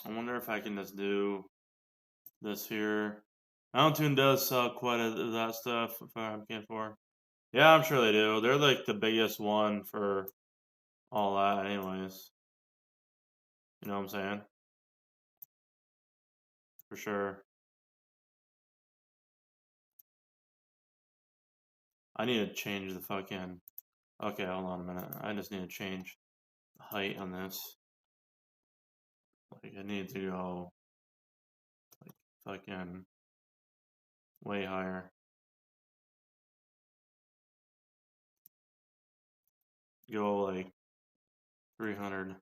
I wonder if I can just do this here. Mountain does sell quite a that stuff if I'm looking for. Yeah, I'm sure they do. They're like the biggest one for all that anyways. You know what I'm saying? For sure. I need to change the fucking... Okay, hold on a minute. I just need to change the height on this. Like, I need to go like fucking way higher. Go like 300.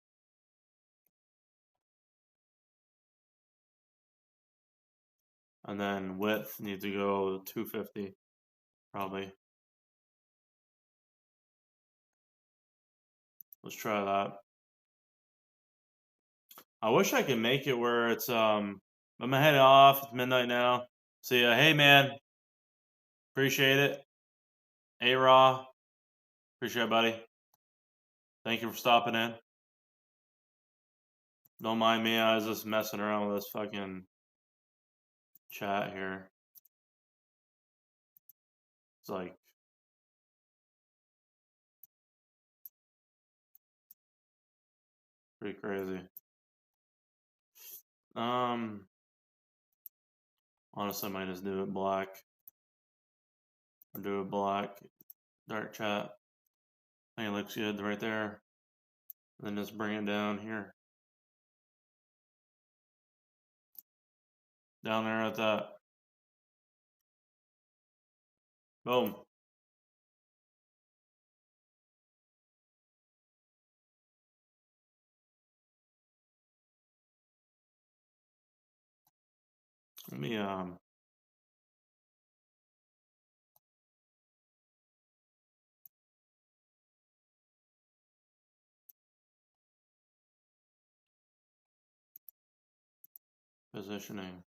And then width needs to go 250, probably. Let's try that. I wish I could make it where it's I'm gonna head off. It's midnight now. See ya. Hey man, appreciate it. Hey Raw, appreciate it, buddy. Thank you for stopping in. Don't mind me, I was just messing around with this fucking chat here. It's like pretty crazy. Honestly, I might just do it black. Or do it black, dark chat. I think it looks good right there. And then just bring it down here. Down there at that. Boom. Let me positioning.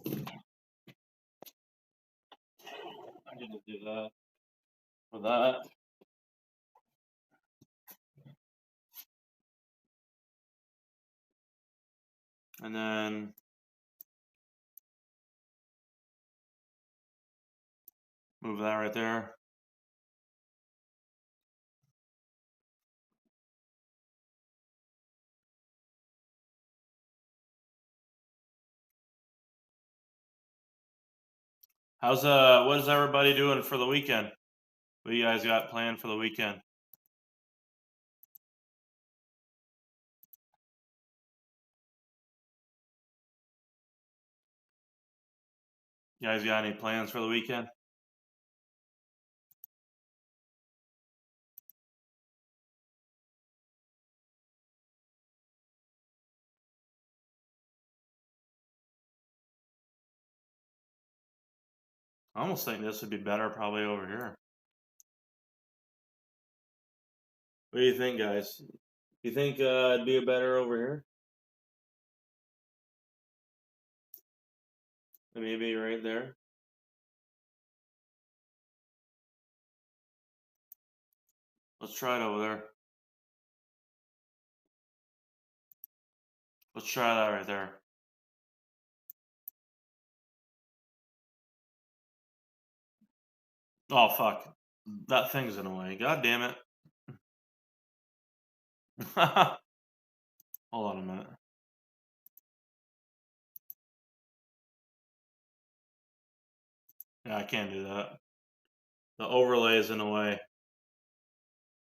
I need to do that for that. And then move that right there. How's what is everybody doing for the weekend? What you guys got planned for the weekend? You guys got any plans for the weekend? I almost think this would be better probably over here. What do you think, guys? You think it'd be better over here? Maybe right there. Let's try it over there. Let's try that right there. Oh fuck. That thing's in the way. God damn it. Hold on a minute. Yeah, I can't do that. The overlay is in the way.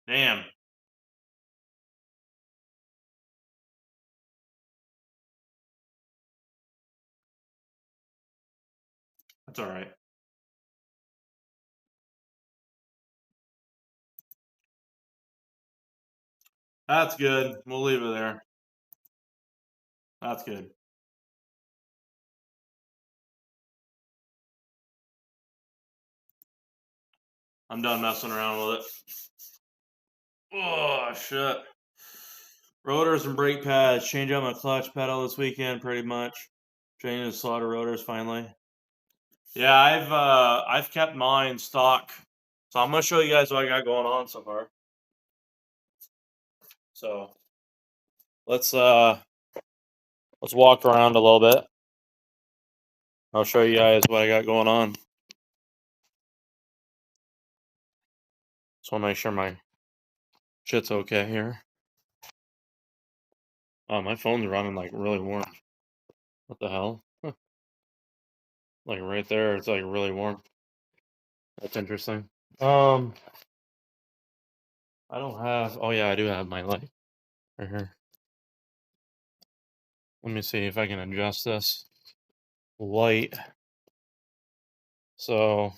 Damn. That's alright. That's good. We'll leave it there. That's good. I'm done messing around with it. Oh, shit. Rotors and brake pads. Change out my clutch pedal this weekend, pretty much. Changing the slaughter rotors finally. Yeah, I've kept mine stock. So I'm gonna show you guys what I got going on so far. So let's walk around a little bit. I'll show you guys what I got going on. Just want to make sure my shit's okay here. Oh, my phone's running like really warm. What the hell? Like right there, it's like really warm. That's interesting. I don't have. Oh yeah, I do have my light right here. Let me see if I can adjust this light. So,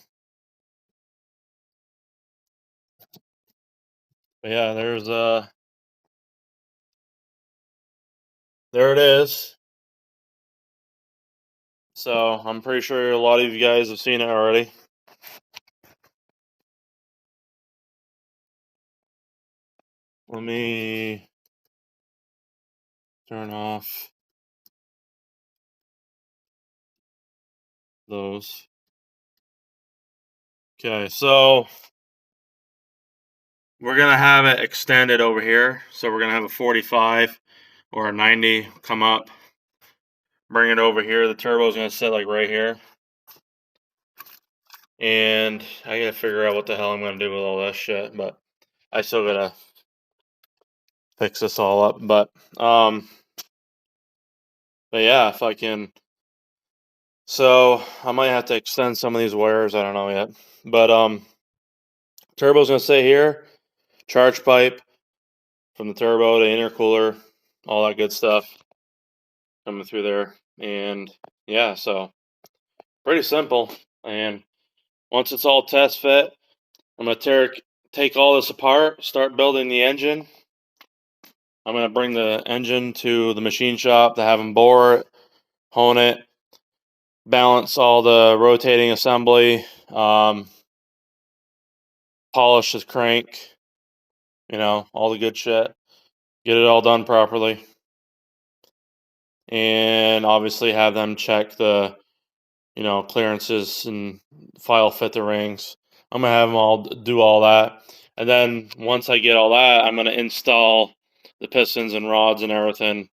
but yeah, there it is. So I'm pretty sure a lot of you guys have seen it already. Let me turn off those. Okay, so we're going to have it extended over here. So we're going to have a 45 or a 90 come up, bring it over here. The turbo is going to sit like right here. And I got to figure out what the hell I'm going to do with all that shit. But I still got to fix this all up. But yeah, if I can. So I might have to extend some of these wires. I don't know yet. But turbo's going to sit here. Charge pipe from the turbo to intercooler, all that good stuff coming through there. And yeah, so pretty simple. And once it's all test fit, I'm going to take all this apart, start building the engine. I'm going to bring the engine to the machine shop to have them bore it, hone it, balance all the rotating assembly, polish the crank, all the good shit. Get it all done properly. And obviously have them check the, clearances and file fit the rings. I'm going to have them all do all that. And then once I get all that, I'm going to install the pistons and rods and everything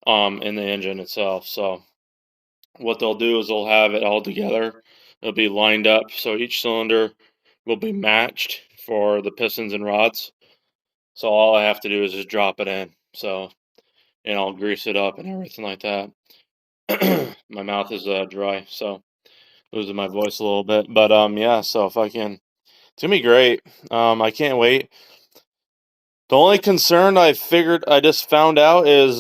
in the engine itself. So what they'll do is they'll have it all together. It'll be lined up. So each cylinder will be matched for the pistons and rods. So all I have to do is just drop it in. So, and I'll grease it up and everything like that. My mouth is dry, so losing my voice a little bit. But yeah, so if I can, it's gonna be great. I can't wait. The only concern I just found out is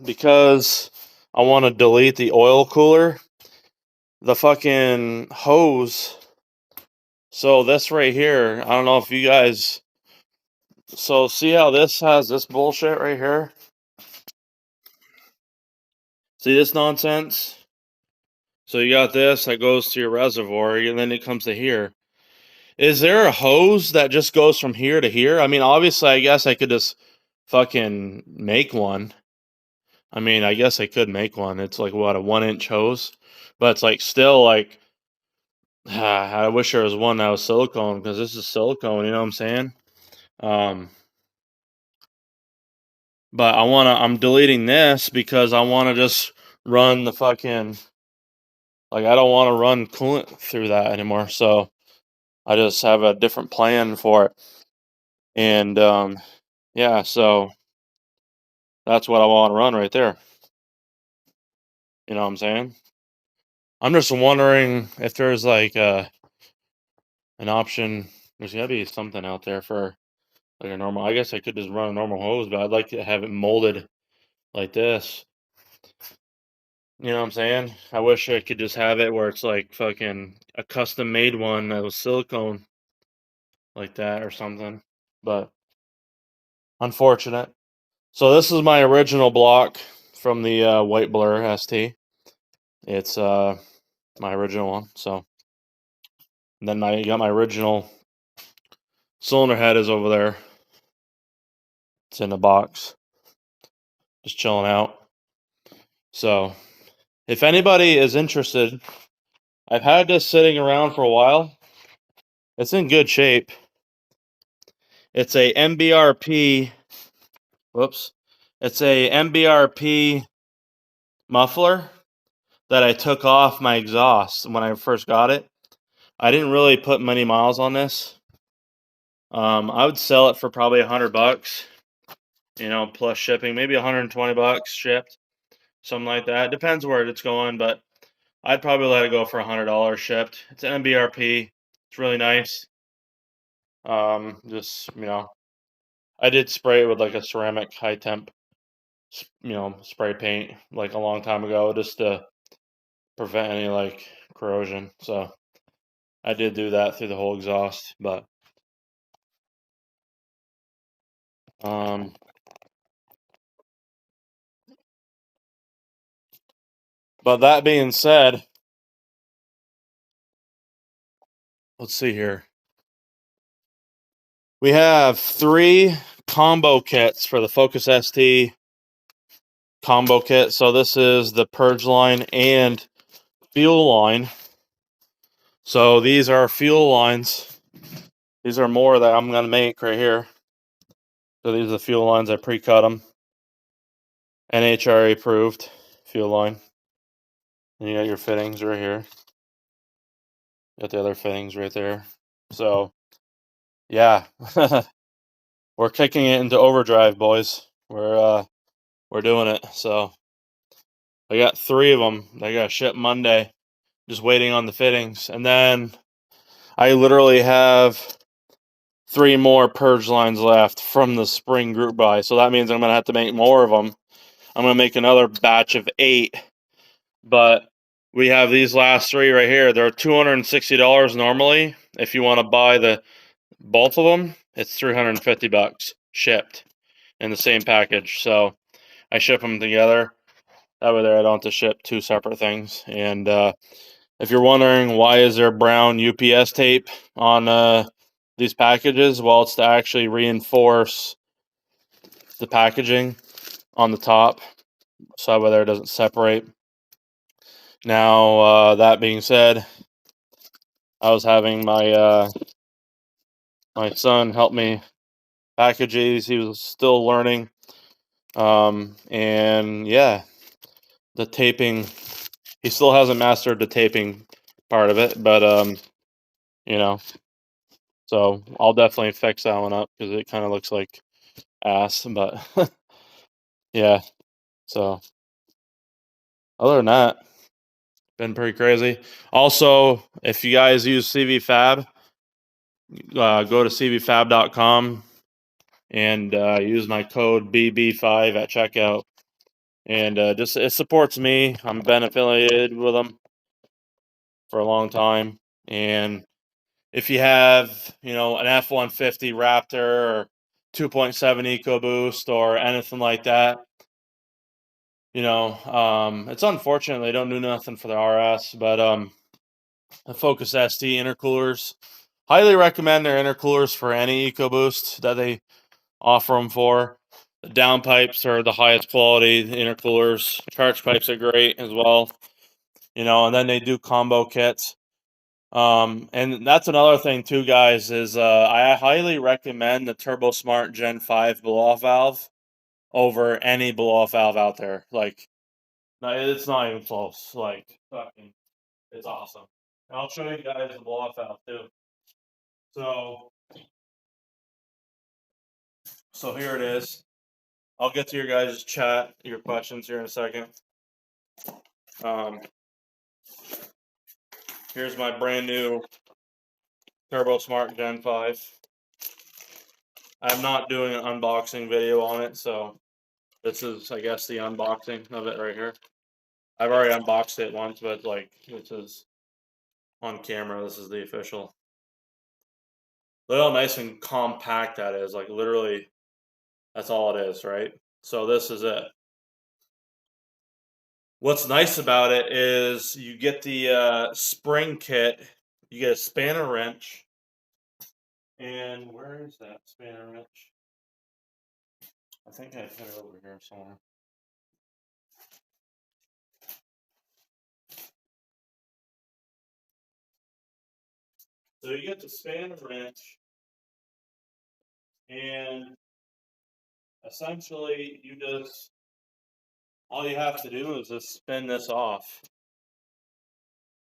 because I want to delete the oil cooler, the fucking hose. So this right here, I don't know if you guys. So see how this has this bullshit right here? See this nonsense? So you got this that goes to your reservoir, and then it comes to here. Is there a hose that just goes from here to here? I mean, obviously, I guess I could just fucking make one. I mean, I guess I could make one. It's like, what, a 1-inch hose? But it's like still like, I wish there was one that was silicone, because this is silicone, you know what I'm saying? But I'm deleting this because I want to just run the fucking, like, I don't want to run coolant through that anymore. So I just have a different plan for it. And yeah, so that's what I want to run right there. You know what I'm saying? I'm just wondering if there's like an option. There's gotta be something out there for like a normal. I guess I could just run a normal hose, but I'd like to have it molded like this. You know what I'm saying? I wish I could just have it where it's like fucking a custom made one that was silicone like that or something. But unfortunate. So this is my original block from the WhiteBlurr ST. It's my original one. So and then I got my original cylinder head is over there. It's in a box, just chilling out. So if anybody is interested, I've had this sitting around for a while. It's in good shape. It's a MBRP. Whoops. It's a MBRP muffler that I took off my exhaust when I first got it. I didn't really put many miles on this. I would sell it for probably $100, plus shipping, maybe $120 shipped, something like that. Depends where it's going, but I'd probably let it go for $100 shipped. It's an MBRP. It's really nice. Just I did spray it with like a ceramic high temp, spray paint like a long time ago, just to prevent any like corrosion. So I did do that through the whole exhaust, but that being said, let's see here. We have 3 combo kits for the Focus ST combo kit. So this is the Purge line and fuel line. So these are fuel lines. These are more that I'm gonna make right here. So these are the fuel lines. I pre-cut them. NHRA approved fuel line. And you got your fittings right here. Got the other fittings right there. So yeah, we're kicking it into overdrive, boys. We're doing it. So I got 3 of them. I got shipped Monday. Just waiting on the fittings, and then I literally have 3 more purge lines left from the spring group buy. So that means I'm gonna have to make more of them. I'm gonna make another batch of 8, but we have these last 3 right here. They're $260 normally. If you want to buy the both of them, it's $350 shipped in the same package. So I ship them together. That way there I don't have to ship 2 separate things. And if you're wondering why is there brown UPS tape on these packages, well, it's to actually reinforce the packaging on the top so that way there it doesn't separate. Now, that being said, I was having my my son help me package these. He was still learning, and yeah, the taping. He still hasn't mastered the taping part of it, but you know, so I'll definitely fix that one up because it kind of looks like ass. But yeah, so other than that, been pretty crazy. Also, if you guys use CV Fab, go to cvfab.com and use my code BB5 at checkout. And just it supports me. I'm been affiliated with them for a long time. And if you have, an F-150 Raptor or 2.7 EcoBoost or anything like that, it's unfortunate they don't do nothing for the RS, but the Focus ST intercoolers, highly recommend their intercoolers for any EcoBoost that they offer them for. The downpipes are the highest quality intercoolers. Charge pipes are great as well. And then they do combo kits. And that's another thing too, guys, is I highly recommend the TurboSmart Gen 5 blow-off valve over any blow-off valve out there. Like, it's not even close. Like, fucking, it's awesome. And I'll show you guys the blow-off valve too. So here it is. I'll get to your guys' chat, your questions here in a second. Here's my brand new TurboSmart Gen 5. I'm not doing an unboxing video on it, so this is, I guess, the unboxing of it right here. I've already unboxed it once, but this is on camera. This is the official. Look how nice and compact that is. Like, literally, that's all it is, right? So this is it. What's nice about it is you get the spring kit. You get a spanner wrench. And where is that spanner wrench? I think I put it over here somewhere. So you get the spanner wrench, and essentially all you have to do is just spin this off.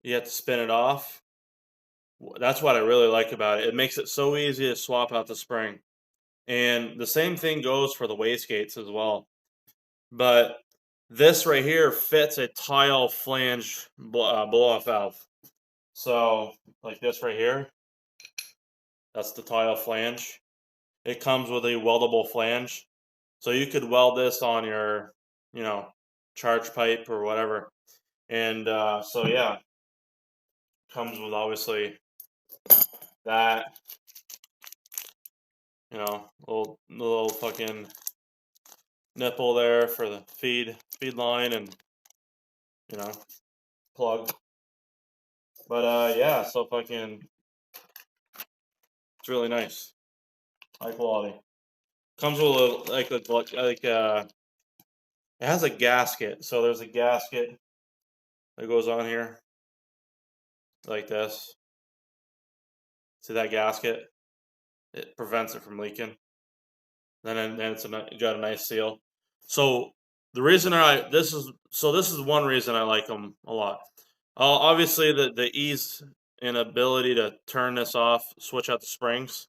You have to spin it off. That's what I really like about it. It makes it so easy to swap out the spring. And the same thing goes for the wastegates as well. But this right here fits a tile flange blow-off valve. So, like this right here, that's the tile flange. It comes with a weldable flange. So you could weld this on your, charge pipe or whatever. And so, yeah, comes with obviously that, little fucking nipple there for the feed line and, plug. But yeah, so fucking, it's really nice, high quality. Comes with it has a gasket. So there's a gasket that goes on here like this. See that gasket? it prevents it from leaking. Then it's got a nice seal. So the reason this is one reason I like them a lot. Obviously the ease and ability to turn this off, switch out the springs,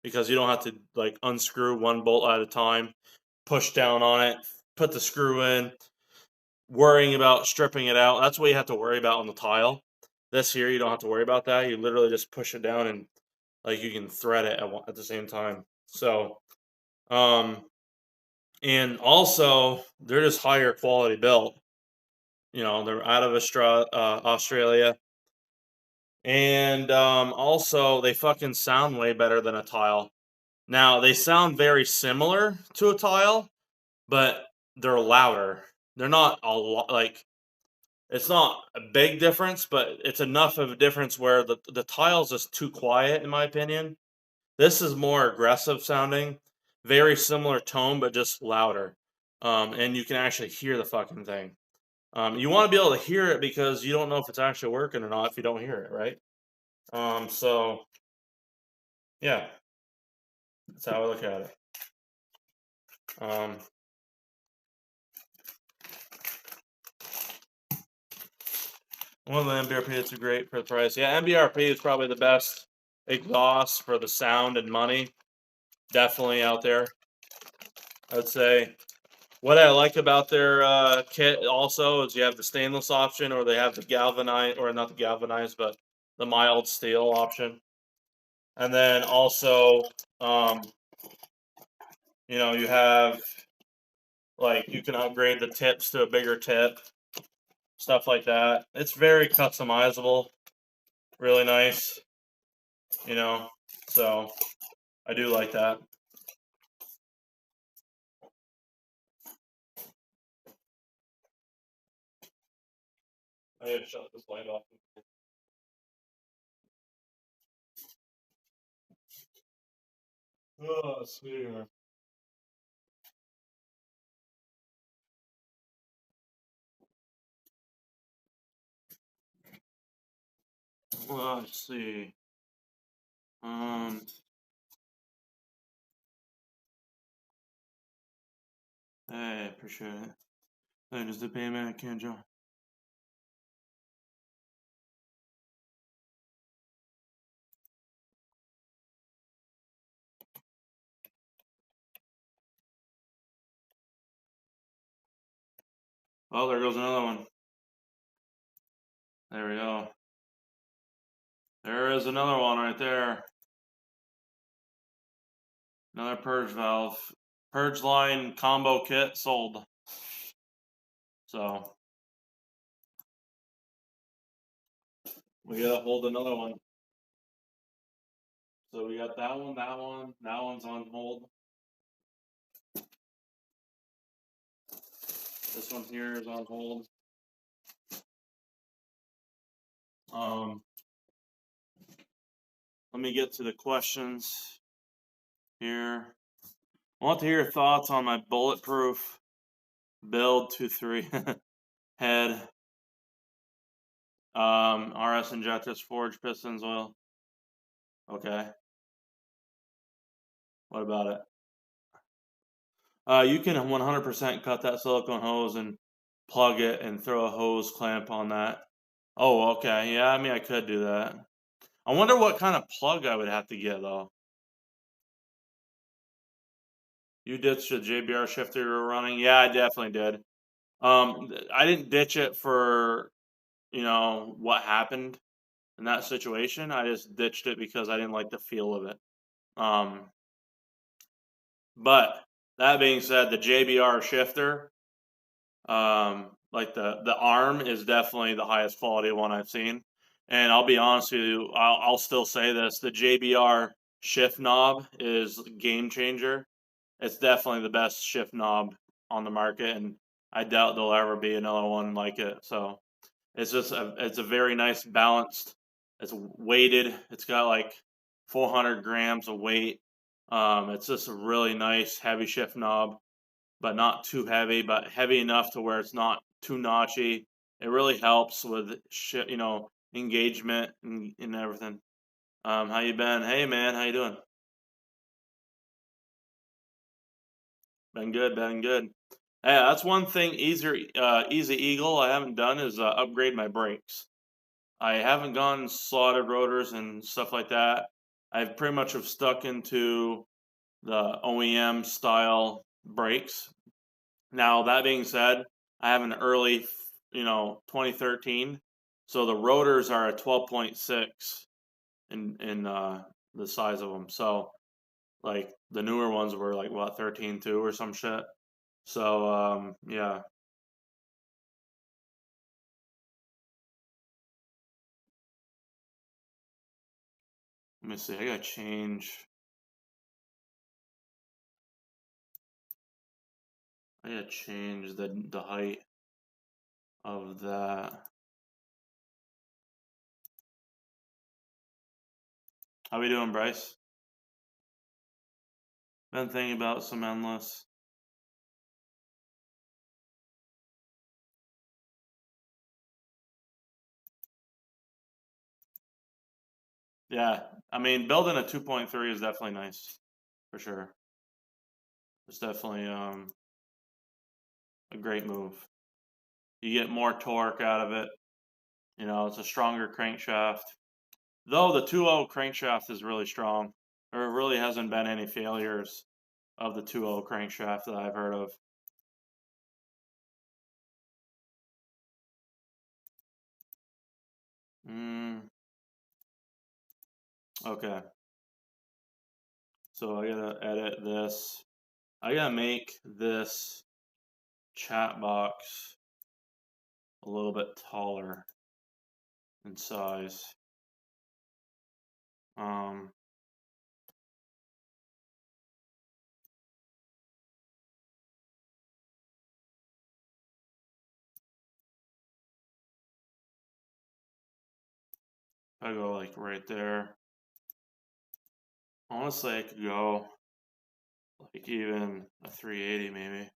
because you don't have to like unscrew one bolt at a time, push down on it, put the screw in, worrying about stripping it out. That's what you have to worry about on the tile. This here, you don't have to worry about that. You literally just push it down and like you can thread it at the same time. So, and also they're just higher quality built. You know, they're out of Australia, and also they fucking sound way better than a tile. Now they sound very similar to a tile, but they're louder. They're not a lot like it's not a big difference, but it's enough of a difference where the tile's just too quiet in my opinion. This is more aggressive sounding, very similar tone, but just louder. And you can actually hear the fucking thing. You want to be able to hear it because you don't know if it's actually working or not if you don't hear it, right? So yeah, that's how I look at it. One of the MBRP, it's a great for the price. Yeah, MBRP is probably the best exhaust for the sound and money. Definitely out there. I'd say what I like about their kit also is you have the stainless option, or they have the galvanized, or not the galvanized, but the mild steel option. And then also, you know, you have like you can upgrade the tips to a bigger tip, stuff like that. It's very customizable, really nice, you know. So I do like that. I gotta shut this light off. Oh, sweetheart. Well, let's see. Hey, appreciate it. Hey, does the payment can't join? Oh, there goes another one. There we go. There is another one right there. Another purge valve. Purge line combo kit sold. So we gotta hold another one. So we got that one, that one's on hold. This one here is on hold. Let me get to the questions here. I want to hear your thoughts on my bulletproof build 2.3 head. RS injectors, forged pistons, oil. Okay. What about it? You can 100% cut that silicone hose and plug it and throw a hose clamp on that. Oh, okay. Yeah, I mean, I could do that. I wonder what kind of plug I would have to get, though. You ditched the JBR shifter you were running? Yeah, I definitely did. I didn't ditch it for, you know, what happened in that situation. I just ditched it because I didn't like the feel of it. But that being said, the JBR shifter, like the arm is definitely the highest quality one I've seen. And I'll be honest with you, I'll still say this: the JBR shift knob is game changer. It's definitely the best shift knob on the market, and I doubt there'll ever be another one like it. So it's just it's a very nice balanced. It's weighted. It's got like 400 grams of weight. It's just a really nice heavy shift knob, but not too heavy, but heavy enough to where it's not too notchy. It really helps with you know, engagement and everything. How you been? Hey man, how you doing? Been good, been good. Yeah, that's one thing Easy Eagle I haven't done is upgrade my brakes. I haven't gone slotted rotors and stuff like that. I've pretty much have stuck into the OEM style brakes. Now, that being said, I have an early, 2013, so the rotors are a 12.6 in the size of them. So like the newer ones were like what 13.2 or some shit. So yeah. Let me see. I gotta change. I gotta change the height of that. How we doing, Bryce? Been thinking about some endless. Yeah, I mean, building a 2.3 is definitely nice, for sure. It's definitely a great move. You get more torque out of it. It's a stronger crankshaft. Though the 2.0 crankshaft is really strong. There really hasn't been any failures of the 2.0 crankshaft that I've heard of. Okay. So I gotta edit this. I gotta make this chat box a little bit taller in size. Um, I go like right there. Honestly, I could go like even a 380 maybe.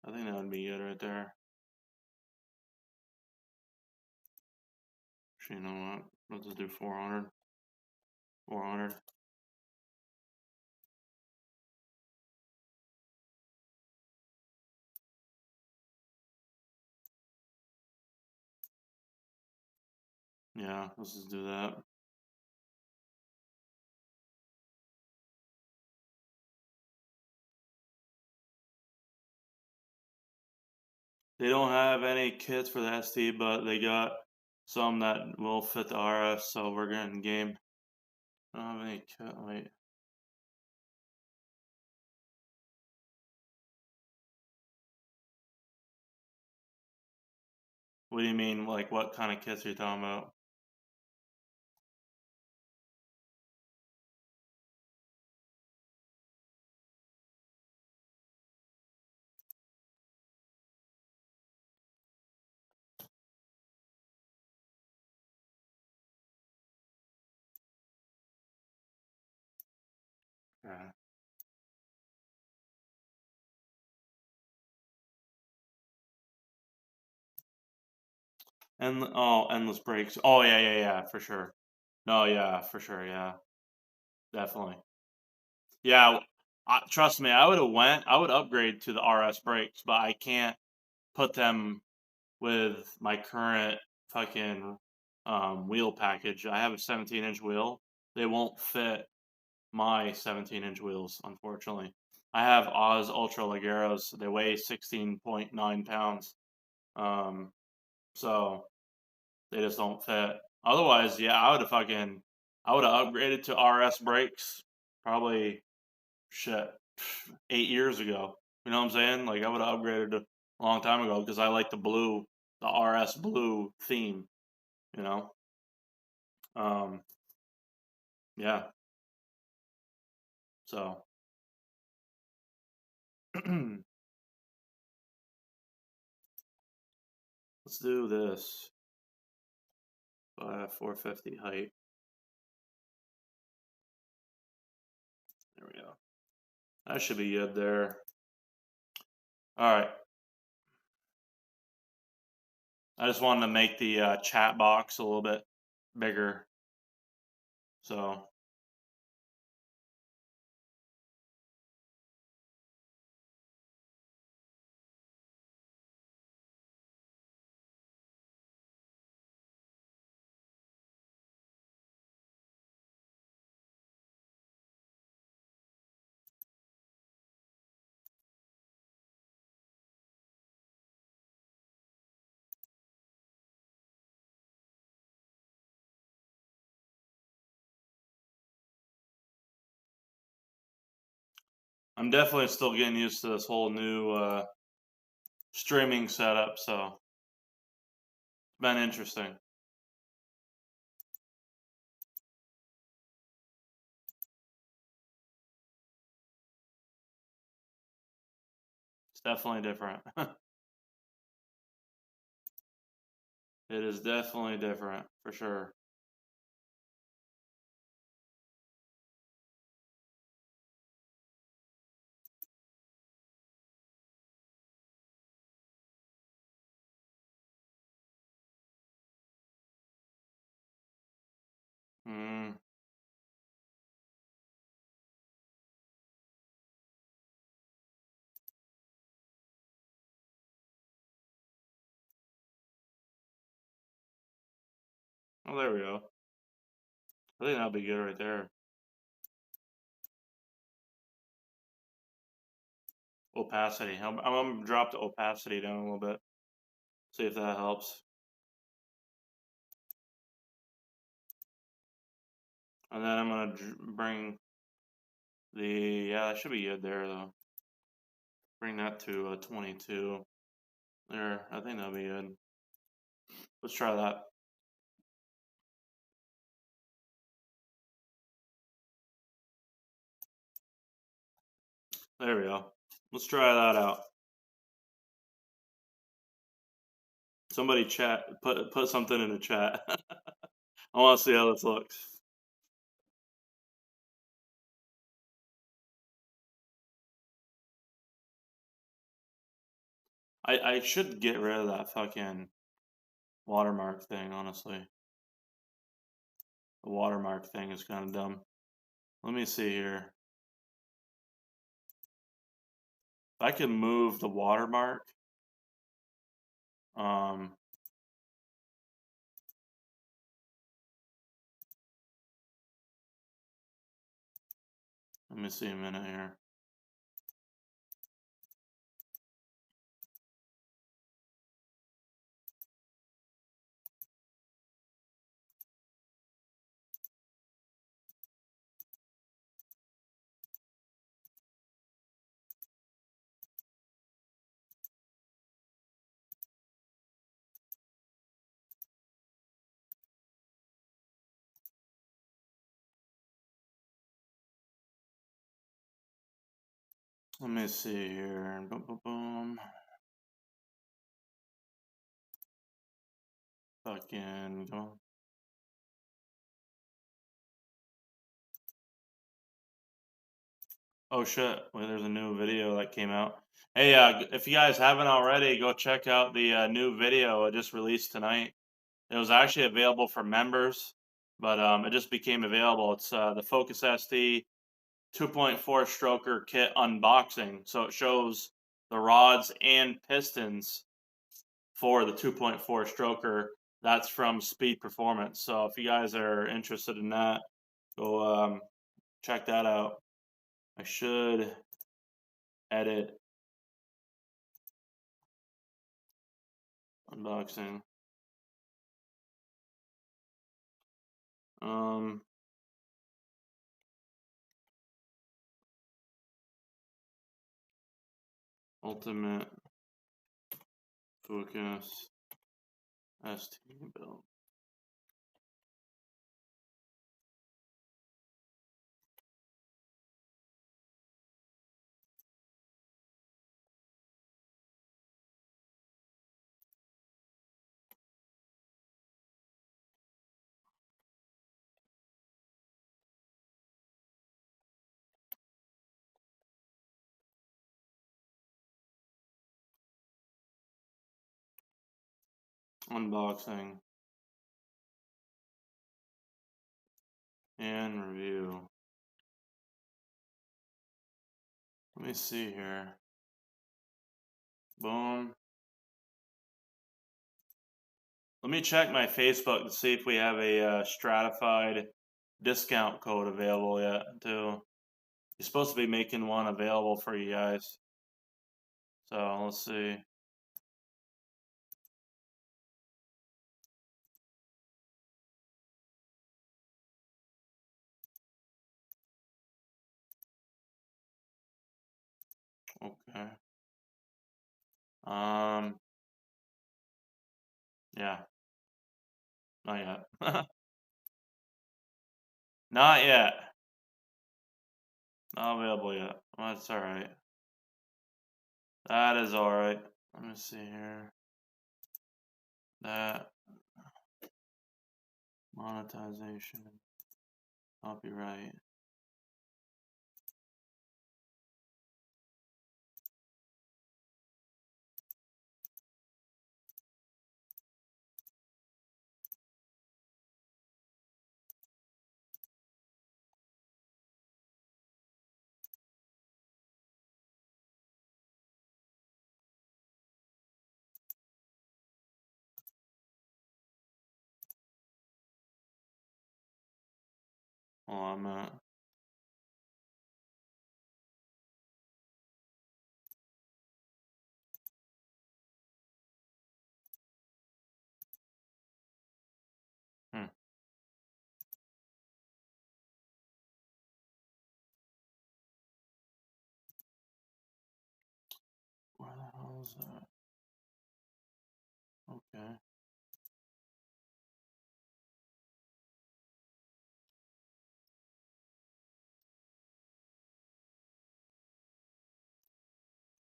I think that would be good right there. Actually, you know what? Let's just do 400. 400. Yeah, let's just do that. They don't have any kits for the ST, but they got some that will fit the RS, so we're getting game. I don't have any kit. Wait. What do you mean? Like, what kind of kits are you talking about? Yeah. And endless breaks. Oh yeah, yeah, yeah, for sure. No, yeah, for sure, yeah, definitely. Yeah, trust me, I would upgrade to the RS brakes, but I can't put them with my current fucking wheel package. I have a 17-inch wheel. They won't fit my 17-inch wheels, unfortunately. I have Oz Ultra Legeros. They weigh 16.9 pounds. Um, so they just don't fit. Otherwise, yeah, I would have upgraded to RS brakes probably shit 8 years ago. You know what I'm saying? Like I would have upgraded a long time ago because I like the RS blue theme. You know, um, yeah. So let's do this. 450 height. There we go. That should be good there. All right. I just wanted to make the chat box a little bit bigger. So I'm definitely still getting used to this whole new streaming setup, so it's been interesting. It's definitely different. It is definitely different, for sure. Mm. Oh, there we go. I think that'll be good right there. Opacity. I'm gonna drop the opacity down a little bit. See if that helps. And then I'm gonna bring yeah, that should be good there though. Bring that to 22. There, I think that'll be good. Let's try that. There we go. Let's try that out. Somebody chat, put something in the chat. I want to see how this looks. I should get rid of that fucking watermark thing, honestly. The watermark thing is kind of dumb. Let me see here. If I can move the watermark, um, let me see a minute here. Let me see here. Boom, boom, boom. Fucking go. Oh shit! Wait, there's a new video that came out. Hey, if you guys haven't already, go check out the new video I just released tonight. It was actually available for members, but it just became available. It's the Focus ST 2.4 stroker kit unboxing. So it shows the rods and pistons for the 2.4 stroker. That's from Speed Performance. So if you guys are interested in that, go check that out. I should edit unboxing. Ultimate Focus ST build. Unboxing and review. Let me see here. Boom. Let me check my Facebook to see if we have a stratified discount code available yet, too. You're supposed to be making one available for you guys. So let's see. Okay. Yeah. Not yet. Not yet. Not available yet. Well, that's alright. That is alright. Let me see here. That. Monetization. Copyright. Oh, I'm at. Where the hell is that? Okay.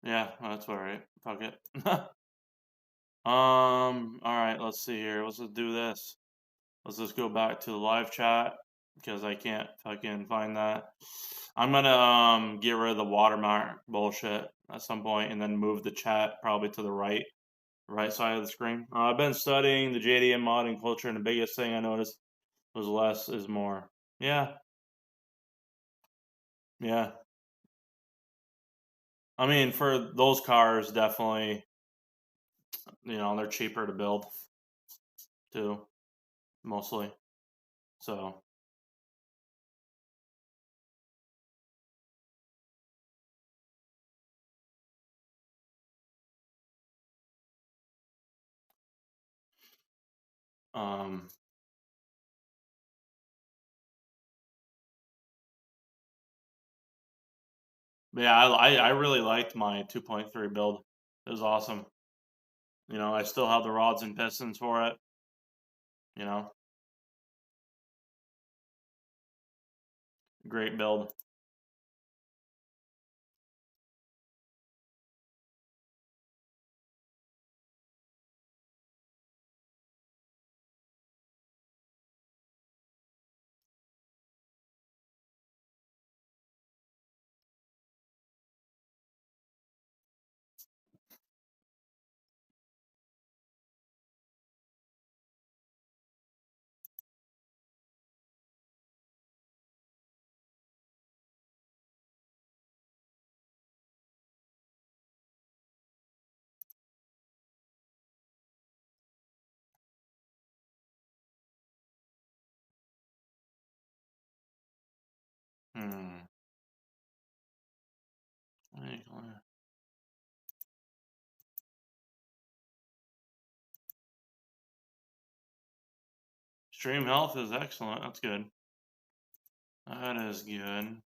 Yeah, that's alright. Fuck it. Alright, let's see here. Let's just do this. Let's just go back to the live chat because I can't fucking find that. I'm gonna get rid of the watermark bullshit at some point and then move the chat probably to the right side of the screen. I've been studying the JDM modding culture, and the biggest thing I noticed was less is more. Yeah. Yeah. I mean, for those cars, definitely, they're cheaper to build too, mostly. So, um, but yeah, I really liked my 2.3 build. It was awesome. I still have the rods and pistons for it. You know, great build. Hmm. Stream health is excellent. That's good. That is good.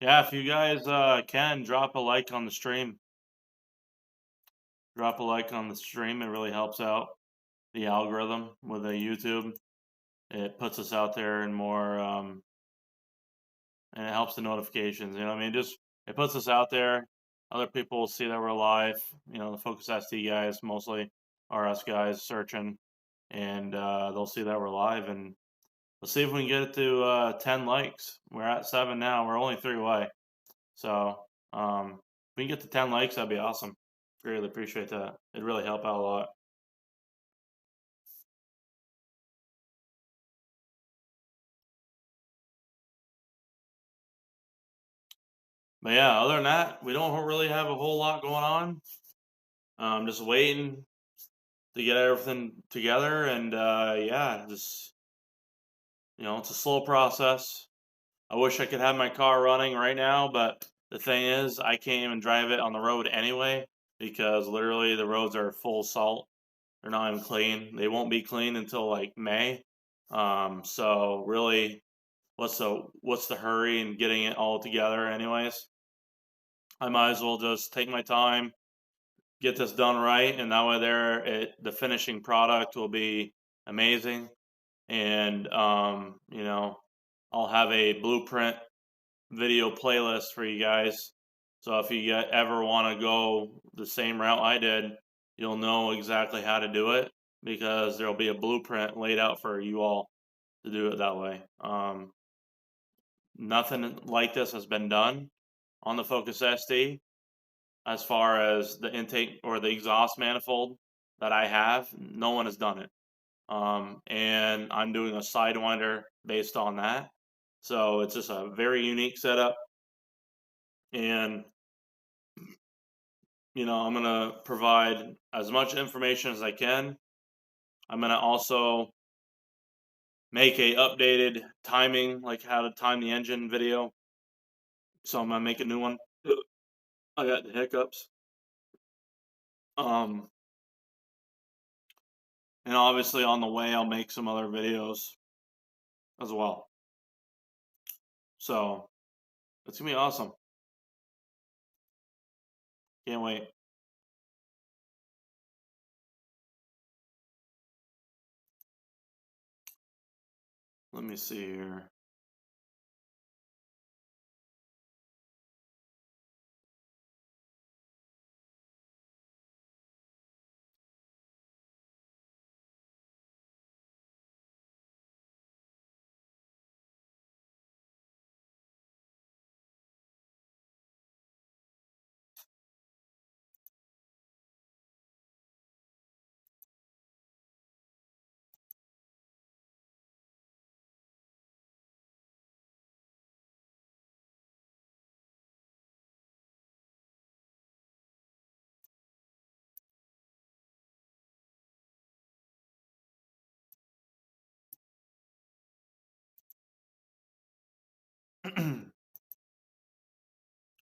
Yeah, if you guys can drop a like on the stream. Drop a like on the stream. It really helps out the algorithm with the YouTube. It puts us out there and more, and it helps the notifications. You know what I mean? Just it puts us out there. Other people will see that we're live. You know, the Focus ST guys mostly are us guys searching, and they'll see that we're live. And let's see if we can get it to 10 likes. We're at 7 now. We're only 3 away. So if we can get to 10 likes, that'd be awesome. Greatly appreciate that. It'd really help out a lot. But yeah, other than that, we don't really have a whole lot going on. Just waiting to get everything together, and yeah, just it's a slow process. I wish I could have my car running right now, but the thing is, I can't even drive it on the road anyway because literally the roads are full of salt. They're not even clean. They won't be clean until like May. So really, what's the hurry in getting it all together anyways? I might as well just take my time, get this done right, and that way the finishing product will be amazing. And I'll have a blueprint video playlist for you guys. So if you ever want to go the same route I did, you'll know exactly how to do it because there'll be a blueprint laid out for you all to do it that way. Nothing like this has been done on the Focus ST as far as the intake or the exhaust manifold that I have. No one has done it. And I'm doing a Sidewinder based on that. So it's just a very unique setup. And I'm going to provide as much information as I can. I'm going to also make a updated timing, like how to time the engine video. So I'm going to make a new one. I got the hiccups. And obviously on the way, I'll make some other videos as well. So it's going to be awesome. Can't wait. Let me see here.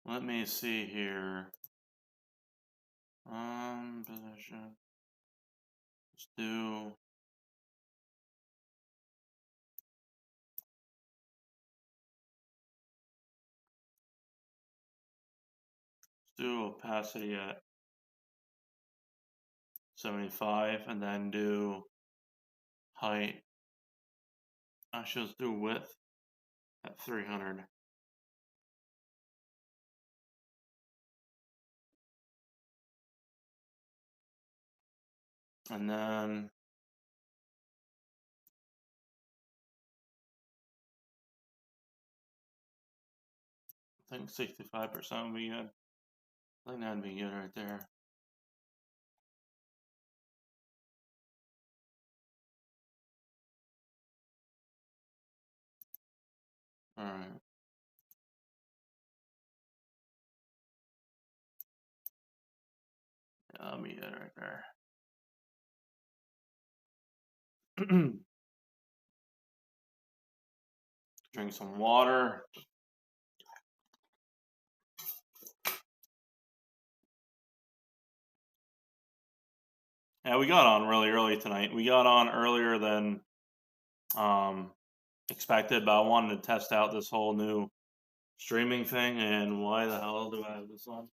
Let me see here. Position. Let's do opacity at 75 and then do height. I should do width at 300. And then I think 65% would be good. I think that'd be good right there. Alright. Yeah, that'll be good right there. Drink some water. Yeah, we got on really early tonight. We got on earlier than expected, but I wanted to test out this whole new streaming thing. And why the hell do I have this on?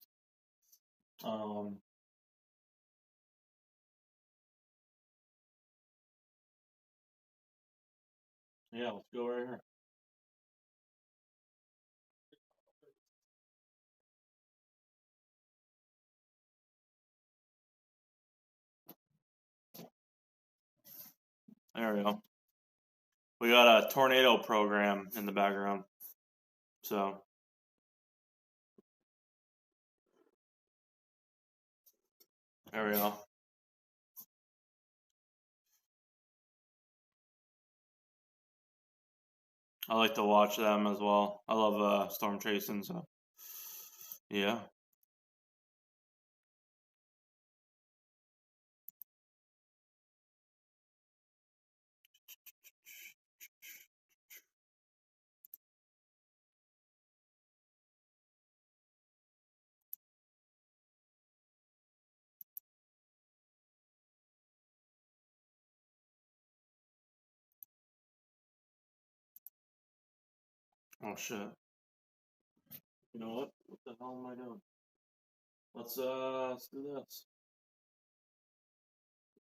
Yeah, let's go right here. There we go. We got a tornado program in the background. So there we go. I like to watch them as well. I love storm chasing, so yeah. Oh shit. You know what? What the hell am I doing? Let's do this.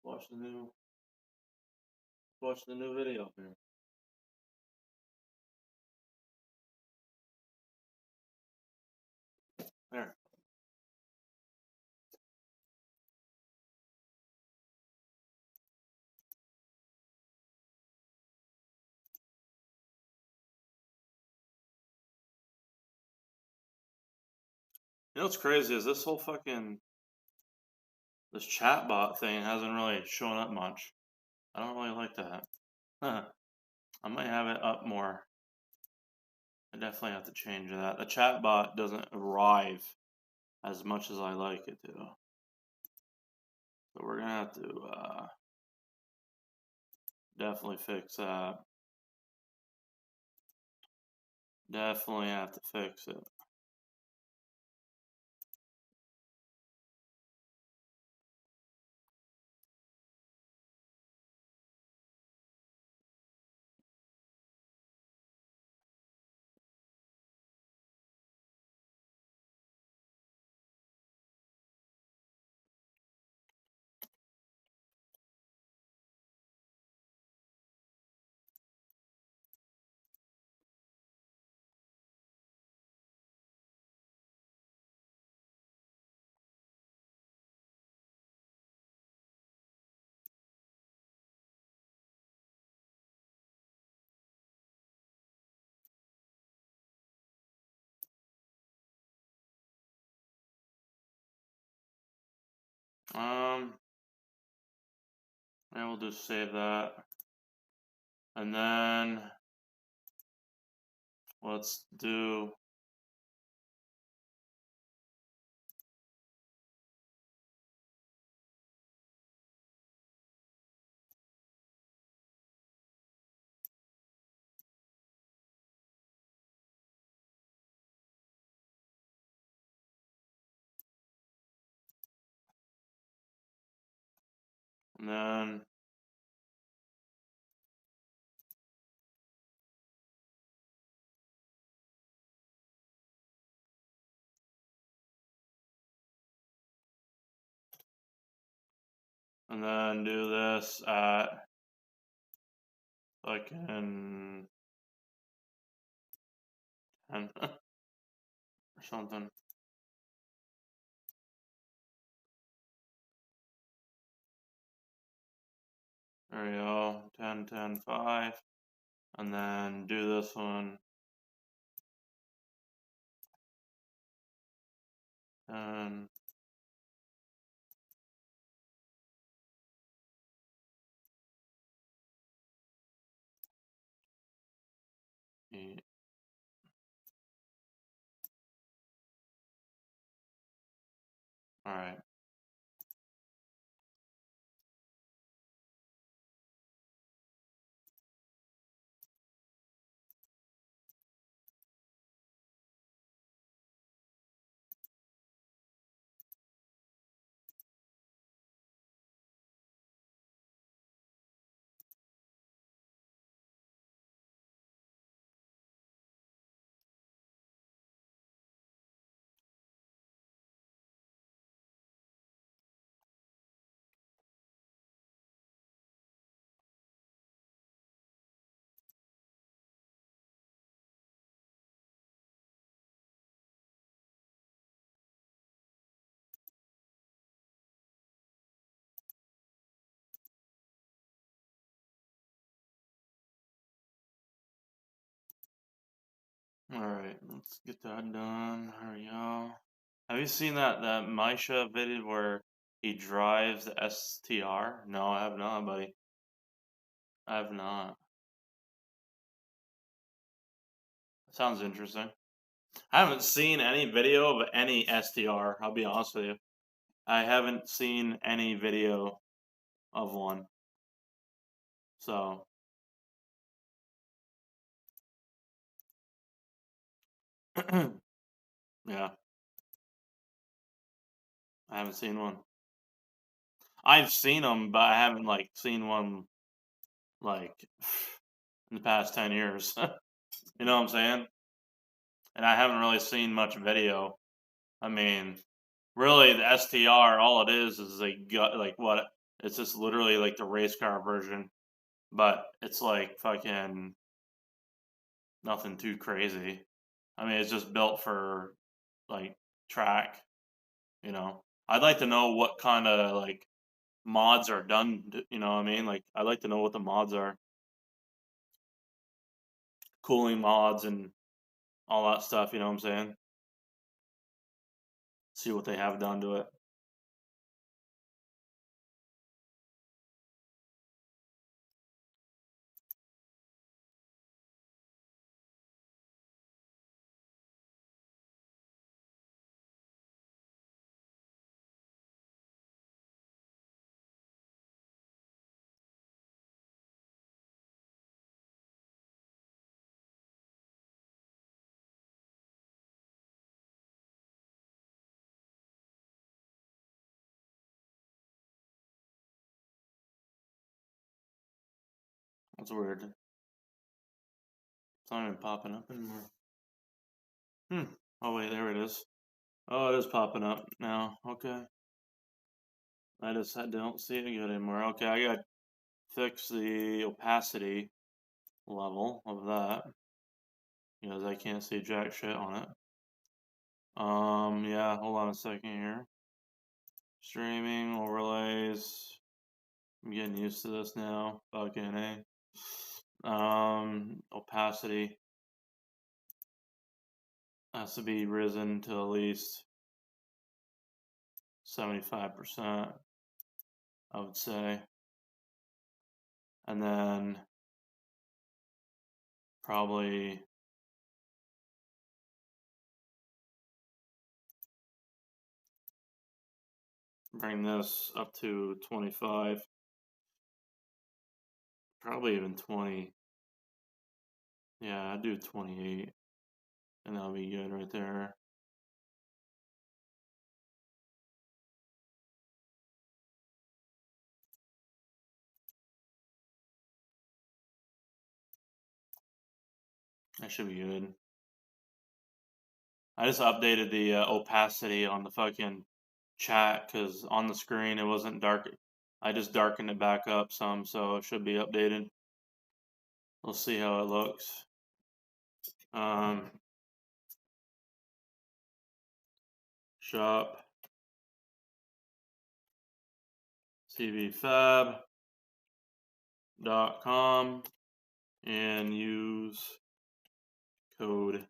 Watch the new video here. There. You know what's crazy is this whole this chatbot thing hasn't really shown up much. I don't really like that. I might have it up more. I definitely have to change that. The chatbot doesn't arrive as much as I like it to. So we're gonna have to definitely fix that. Definitely have to fix it. And we'll just save that. And then let's do and then do this at fucking 10 or something. There we go. 10, 10, 5. And then do this one. 10. All right. Alright, let's get that done. There we go. Have you seen that Misha video where he drives the STR? No, I have not, buddy. I have not. Sounds interesting. I haven't seen any video of any STR, I'll be honest with you. I haven't seen any video of one. So yeah, I haven't seen one. I've seen them, but I haven't like seen one like in the past 10 years. You know what I'm saying? And I haven't really seen much video. I mean, really the STR, all it is like what? It's just literally like the race car version, but it's like fucking nothing too crazy. I mean, it's just built for like track, you know. I'd like to know what kind of like mods are done, you know what I mean? Like I'd like to know what the mods are. Cooling mods and all that stuff, you know what I'm saying? See what they have done to it. That's weird. It's not even popping up anymore. Oh wait, there it is. Oh, it is popping up now. Okay. I don't see it good anymore. Okay, I gotta fix the opacity level of that because I can't see jack shit on it. Yeah, hold on a second here. Streaming overlays. I'm getting used to this now. Fucking A. Opacity has to be risen to at least 75%, I would say. And then probably bring this up to 25. Probably even 20. Yeah, I'd do 28. And that'll be good right there. That should be good. I just updated the opacity on the fucking chat because on the screen it wasn't dark. I just darkened it back up some, so it should be updated. We'll see how it looks. Shop tvfab.com and use code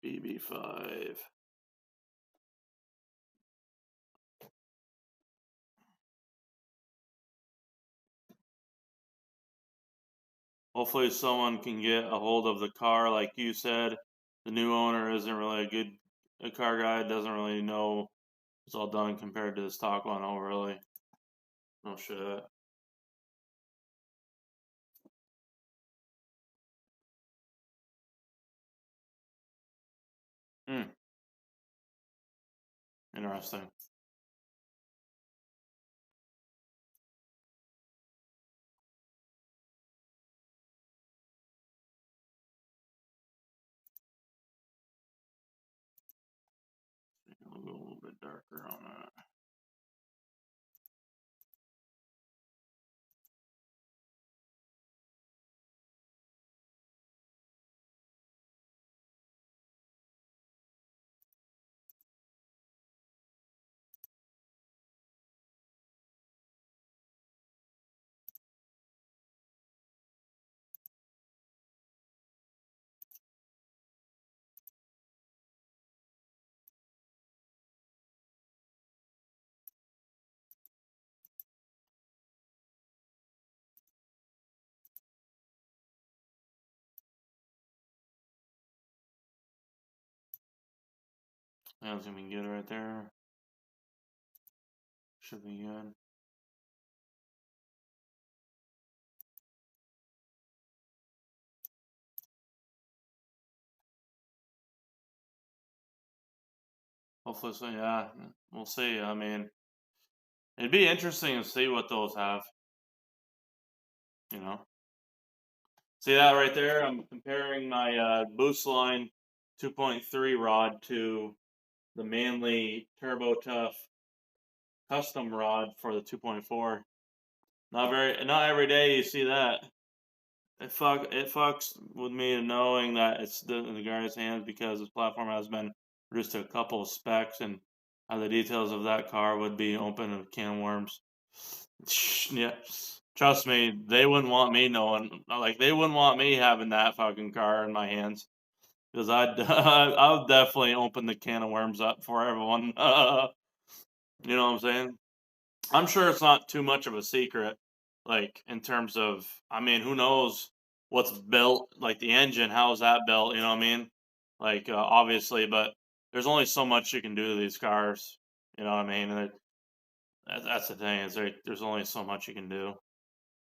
BB5. Hopefully someone can get a hold of the car. Like you said, the new owner isn't really a car guy, doesn't really know it's all done compared to the stock one. Oh, really? No shit. Interesting. I'll go a little bit darker on that. That's gonna be good right there. Should be good. Hopefully, so yeah, we'll see. I mean, it'd be interesting to see what those have. You know, see that right there? I'm comparing my Boost Line 2.3 rod to the Manly Turbo Tough custom rod for the 2.4. Not every day you see that. It fucks with me knowing that it's in the guy's hands because his platform has been reduced to a couple of specs, and how the details of that car would be open a can of worms. Yeah, trust me, they wouldn't want me knowing. Like they wouldn't want me having that fucking car in my hands because I'll definitely open the can of worms up for everyone. You know what I'm saying? I'm sure it's not too much of a secret, like in terms of, I mean, who knows what's built, like the engine, how's that built? You know what I mean? Like obviously, but there's only so much you can do to these cars. You know what I mean? And that's the thing is there's only so much you can do.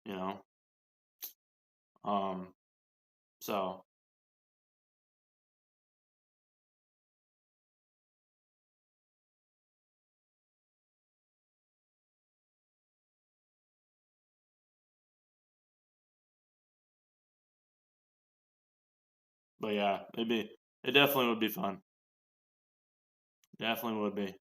You know, um, so but yeah, it definitely would be fun. Definitely would be.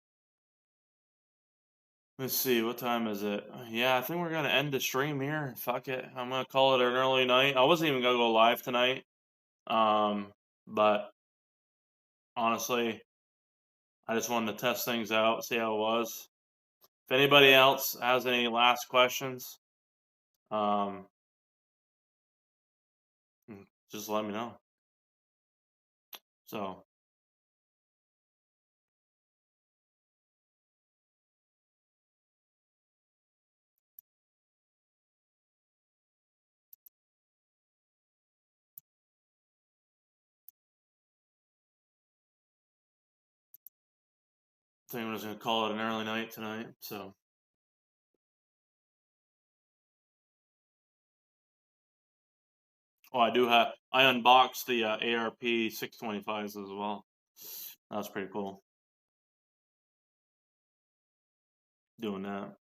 Let's see, what time is it? Yeah, I think we're gonna end the stream here. Fuck it. I'm gonna call it an early night. I wasn't even gonna go live tonight. But honestly, I just wanted to test things out, see how it was. If anybody else has any last questions, um, just let me know. So, I think I'm just gonna call it an early night tonight. So, oh, I unboxed the ARP 625s as well. That's pretty cool. Doing that.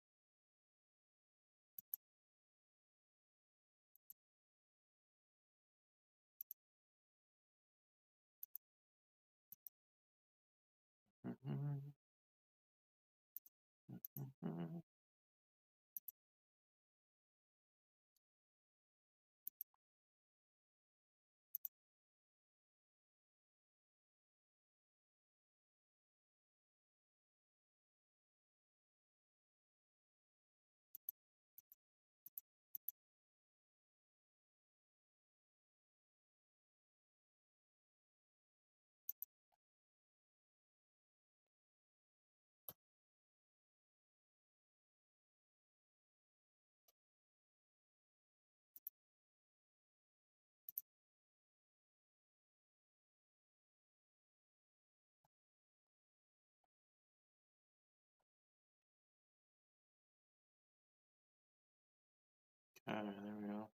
Okay, there we go.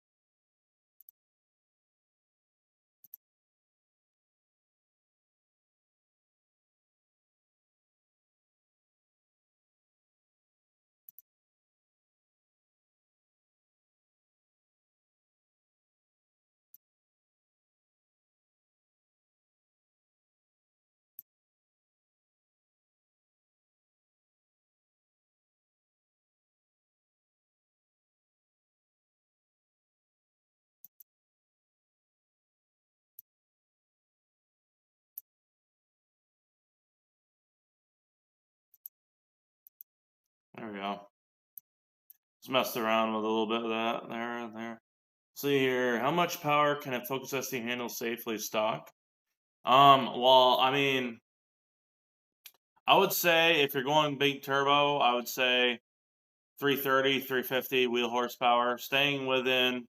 There we go. Just messed around with a little bit of that there and there. See here, how much power can a Focus ST handle safely stock? Well, I mean, I would say if you're going big turbo, I would say 330, 350 wheel horsepower, staying within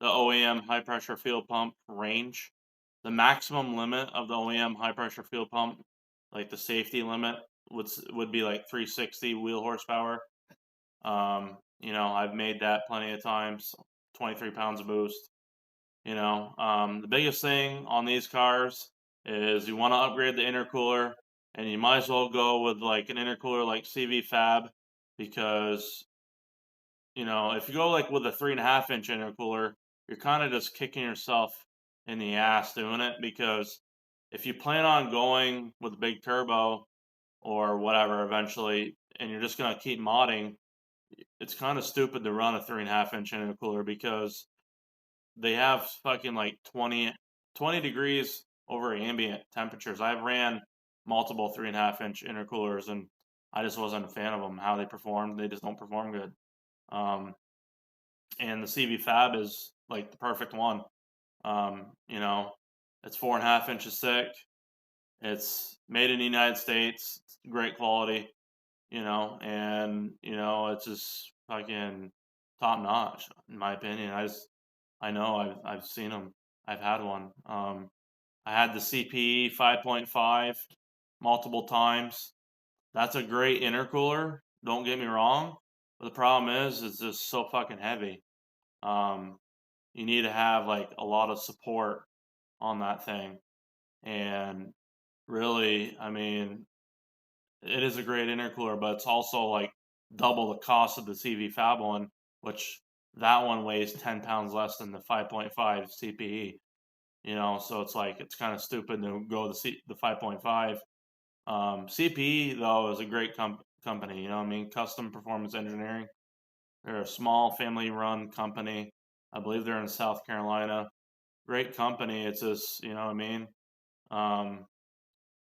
the OEM high pressure fuel pump range. The maximum limit of the OEM high pressure fuel pump, like the safety limit would be like 360 wheel horsepower. You know, I've made that plenty of times, 23 pounds of boost. You know, the biggest thing on these cars is you want to upgrade the intercooler, and you might as well go with like an intercooler like CV Fab, because you know, if you go like with a 3.5 inch intercooler, you're kind of just kicking yourself in the ass doing it, because if you plan on going with a big turbo or whatever eventually, and you're just gonna keep modding, it's kind of stupid to run a 3.5 inch intercooler, because they have fucking like 20 degrees over ambient temperatures. I've ran multiple 3.5 inch intercoolers, and I just wasn't a fan of them. How they performed, they just don't perform good. Um, and the CV Fab is like the perfect one. You know, it's 4.5 inches thick. It's made in the United States. It's great quality. You know, and you know, it's just fucking top notch in my opinion. I know I've seen them. I've had one. I had the CPE 5.5 multiple times. That's a great intercooler. Don't get me wrong, but the problem is it's just so fucking heavy. Um, you need to have like a lot of support on that thing, and really, I mean, it is a great intercooler, but it's also like double the cost of the CV Fab one, which that one weighs 10 pounds less than the 5.5 CPE. You know, so it's like it's kind of stupid to go the 5.5. CPE though is a great company. You know what I mean? Custom Performance Engineering. They're a small family-run company. I believe they're in South Carolina. Great company. It's just, you know what I mean? Um,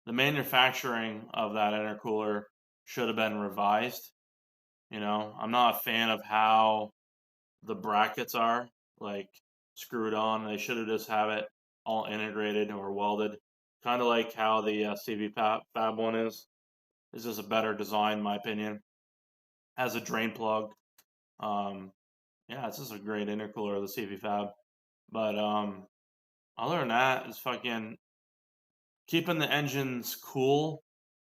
the manufacturing of that intercooler should have been revised. You know, I'm not a fan of how the brackets are like screwed on. They should have just have it all integrated or welded, kind of like how the CV Fab one is. This is a better design, in my opinion. Has a drain plug. Um, yeah, it's just a great intercooler, the CV Fab. But other than that, it's fucking keeping the engines cool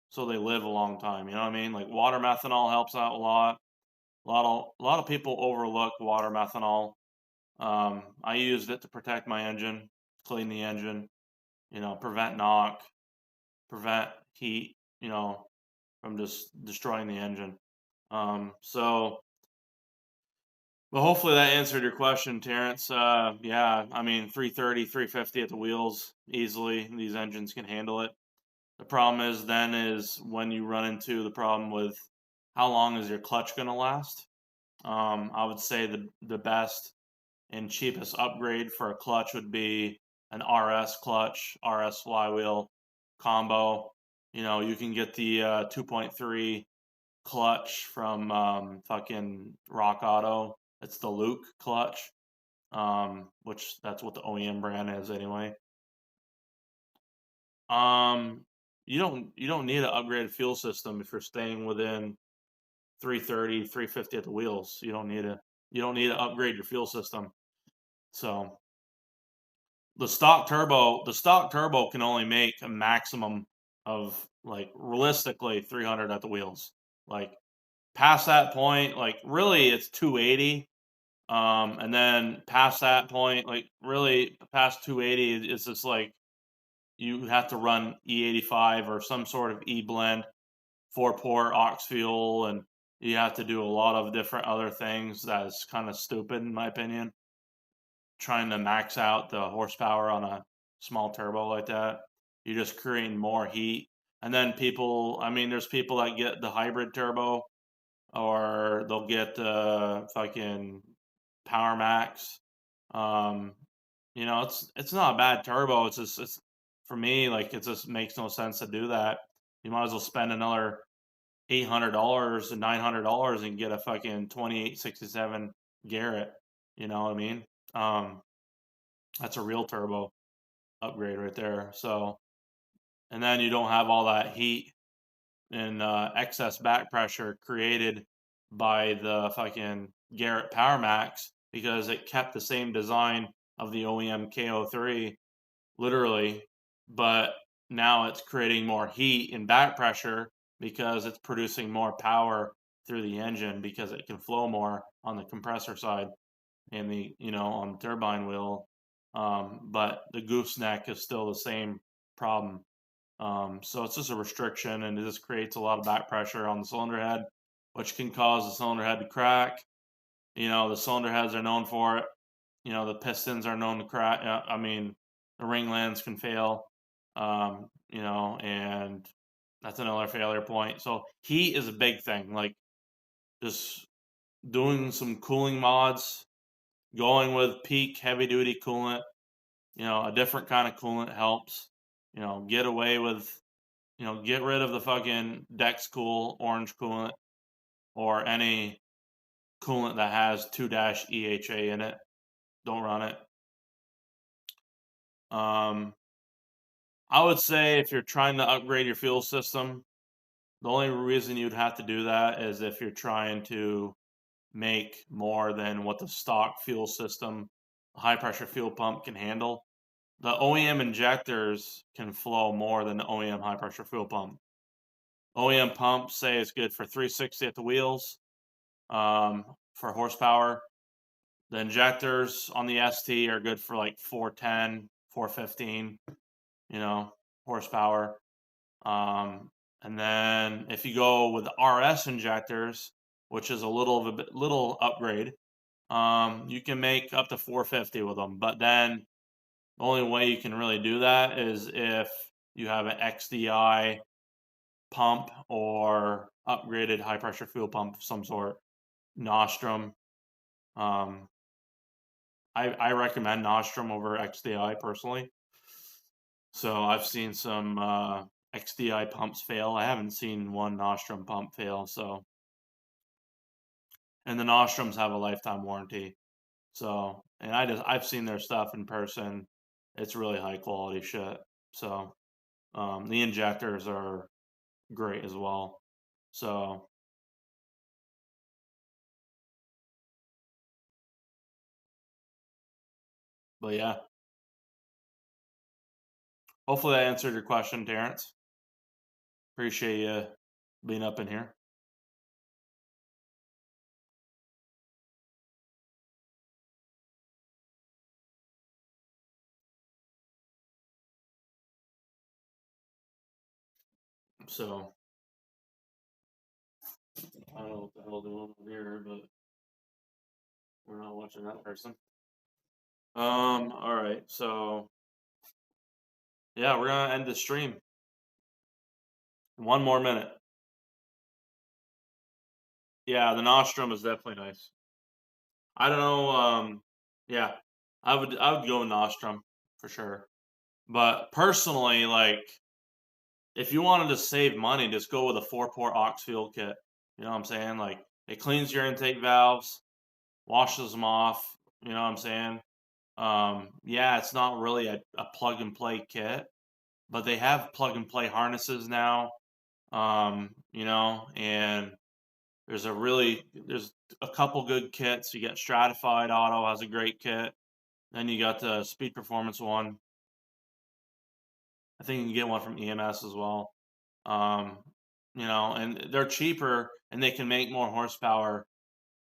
so they live a long time. You know what I mean? Like water methanol helps out a lot. A lot of people overlook water methanol. I used it to protect my engine, clean the engine, you know, prevent knock, prevent heat, you know, from just destroying the engine. So, but hopefully that answered your question, Terrence. Yeah, I mean, 330, 350 at the wheels easily. These engines can handle it. The problem is then is when you run into the problem with how long is your clutch going to last. I would say the best and cheapest upgrade for a clutch would be an RS clutch, RS flywheel combo. You know, you can get the 2.3 clutch from fucking Rock Auto. It's the Luke clutch, which that's what the OEM brand is anyway. You don't need an upgraded fuel system if you're staying within 330, 350 at the wheels. You don't need to upgrade your fuel system. So the stock turbo can only make a maximum of like realistically 300 at the wheels. Like past that point, like really it's 280. And then past that point, like really past 280, it's just like you have to run E85 or some sort of E blend, 4-port aux fuel, and you have to do a lot of different other things. That's kind of stupid in my opinion, trying to max out the horsepower on a small turbo like that. You're just creating more heat. And then people, I mean, there's people that get the hybrid turbo, or they'll get the fucking Power Max. Um, you know, it's not a bad turbo. It's for me, like it just makes no sense to do that. You might as well spend another $800 and $900 and get a fucking 2867 Garrett. You know what I mean? Um, that's a real turbo upgrade right there. So, and then you don't have all that heat and excess back pressure created by the fucking Garrett Power Max, because it kept the same design of the OEM KO3 literally, but now it's creating more heat and back pressure because it's producing more power through the engine because it can flow more on the compressor side and the on the turbine wheel. But the gooseneck is still the same problem. So it's just a restriction, and it just creates a lot of back pressure on the cylinder head, which can cause the cylinder head to crack. The cylinder heads are known for it. The pistons are known to crack. I mean, the ring lands can fail. And that's another failure point. So heat is a big thing. Like just doing some cooling mods, going with peak heavy duty coolant. A different kind of coolant helps. Get away with, get rid of the fucking Dex Cool orange coolant or any coolant that has 2-EHA in it. Don't run it. I would say if you're trying to upgrade your fuel system, the only reason you'd have to do that is if you're trying to make more than what the stock fuel system, high pressure fuel pump can handle. The OEM injectors can flow more than the OEM high pressure fuel pump. OEM pumps say it's good for 360 at the wheels for horsepower. The injectors on the ST are good for like 410, 415, horsepower. And then if you go with the RS injectors, which is a little upgrade, you can make up to 450 with them. But then the only way you can really do that is if you have an XDI pump or upgraded high pressure fuel pump of some sort, Nostrum. I recommend Nostrum over XDI personally. So I've seen some XDI pumps fail. I haven't seen one Nostrum pump fail. So, and the Nostrums have a lifetime warranty. So, and I've seen their stuff in person. It's really high quality shit. So, the injectors are great as well. So, but yeah, hopefully that answered your question, Terrence. Appreciate you being up in here. So, I don't know what the hell they're doing over here, but we're not watching that person. All right, so yeah, we're gonna end the stream. 1 more minute. Yeah, the Nostrum is definitely nice. I don't know. Yeah, I would go with Nostrum for sure. But personally, like, if you wanted to save money, just go with a 4-port aux fuel kit. You know what I'm saying? Like, it cleans your intake valves, washes them off. You know what I'm saying? Yeah, it's not really a plug and play kit, but they have plug and play harnesses now. And there's a couple good kits. You got Stratified Auto has a great kit. Then you got the Speed Performance one. I think you can get one from EMS as well. And they're cheaper and they can make more horsepower.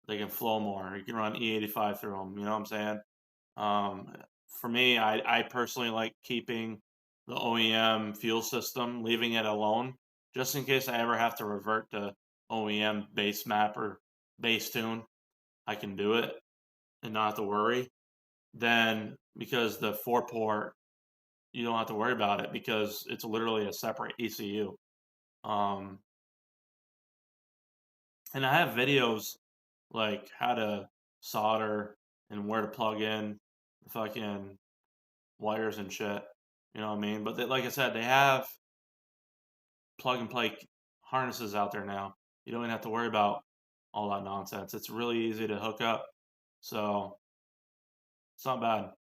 They can flow more. You can run E85 through them. You know what I'm saying? For me, I personally like keeping the OEM fuel system, leaving it alone, just in case I ever have to revert to OEM base map or base tune. I can do it and not have to worry. Then, because the 4-port, you don't have to worry about it because it's literally a separate ECU. And I have videos like how to solder and where to plug in the fucking wires and shit. You know what I mean? But like I said, they have plug and play harnesses out there now. You don't even have to worry about all that nonsense. It's really easy to hook up. So it's not bad.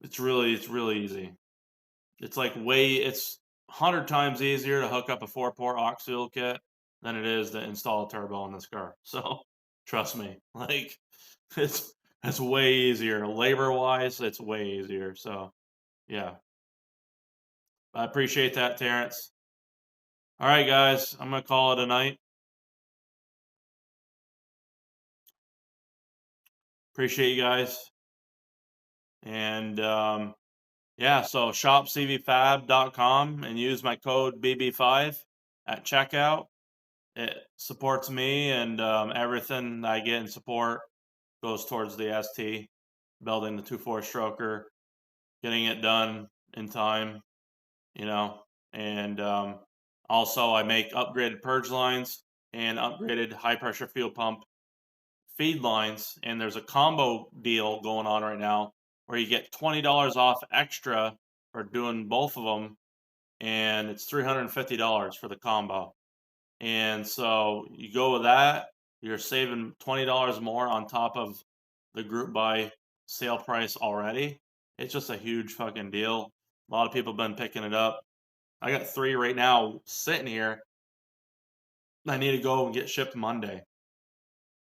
It's really easy. It's like it's 100 times easier to hook up a 4-port aux fuel kit than it is to install a turbo in this car. So trust me, like it's way easier. Labor wise, it's way easier. So yeah. I appreciate that, Terrence. All right, guys, I'm gonna call it a night. Appreciate you guys. And yeah, so shopcvfab.com and use my code BB5 at checkout. It supports me, and everything I get in support goes towards the ST, building the 2.4 stroker, getting it done in time, you know. And also, I make upgraded purge lines and upgraded high pressure fuel pump feed lines. And there's a combo deal going on right now where you get $20 off extra for doing both of them, and it's $350 for the combo. And so you go with that, you're saving $20 more on top of the group buy sale price already. It's just a huge fucking deal. A lot of people have been picking it up. I got 3 right now sitting here. I need to go and get shipped Monday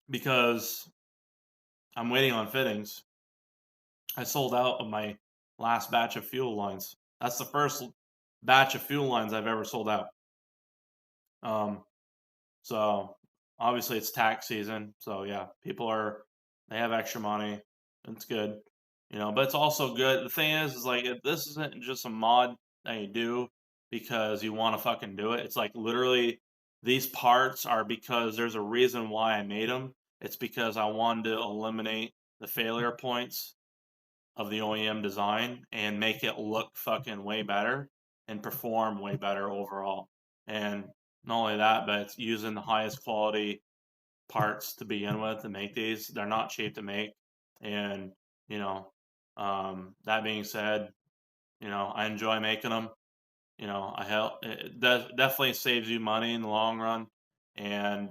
because I'm waiting on fittings. I sold out of my last batch of fuel lines. That's the first batch of fuel lines I've ever sold out. So obviously it's tax season. So yeah, they have extra money. It's good, but it's also good. The thing is like, if this isn't just a mod that you do because you want to fucking do it. It's like literally these parts are because there's a reason why I made them. It's because I wanted to eliminate the failure points of the OEM design and make it look fucking way better and perform way better overall. And not only that, but it's using the highest quality parts to begin with to make these. They're not cheap to make. And, that being said, I enjoy making them. I help. It definitely saves you money in the long run. And,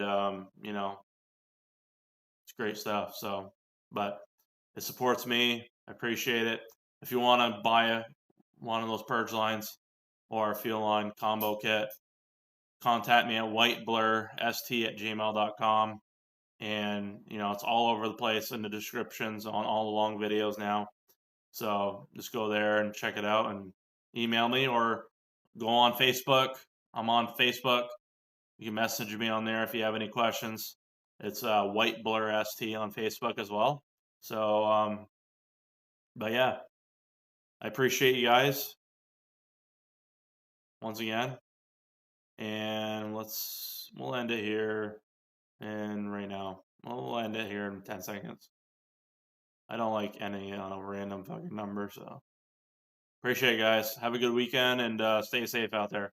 it's great stuff. So, but it supports me. I appreciate it. If you want to buy one of those purge lines or a fuel line combo kit, contact me at whiteblurrst@gmail.com. And, it's all over the place in the descriptions on all the long videos now. So just go there and check it out and email me or go on Facebook. I'm on Facebook. You can message me on there if you have any questions. It's WhiteBlurrst on Facebook as well. So, but yeah, I appreciate you guys once again. And we'll end it here. And right now, we'll end it here in 10 seconds. I don't like ending it on a random fucking number, so appreciate it, guys. Have a good weekend and stay safe out there.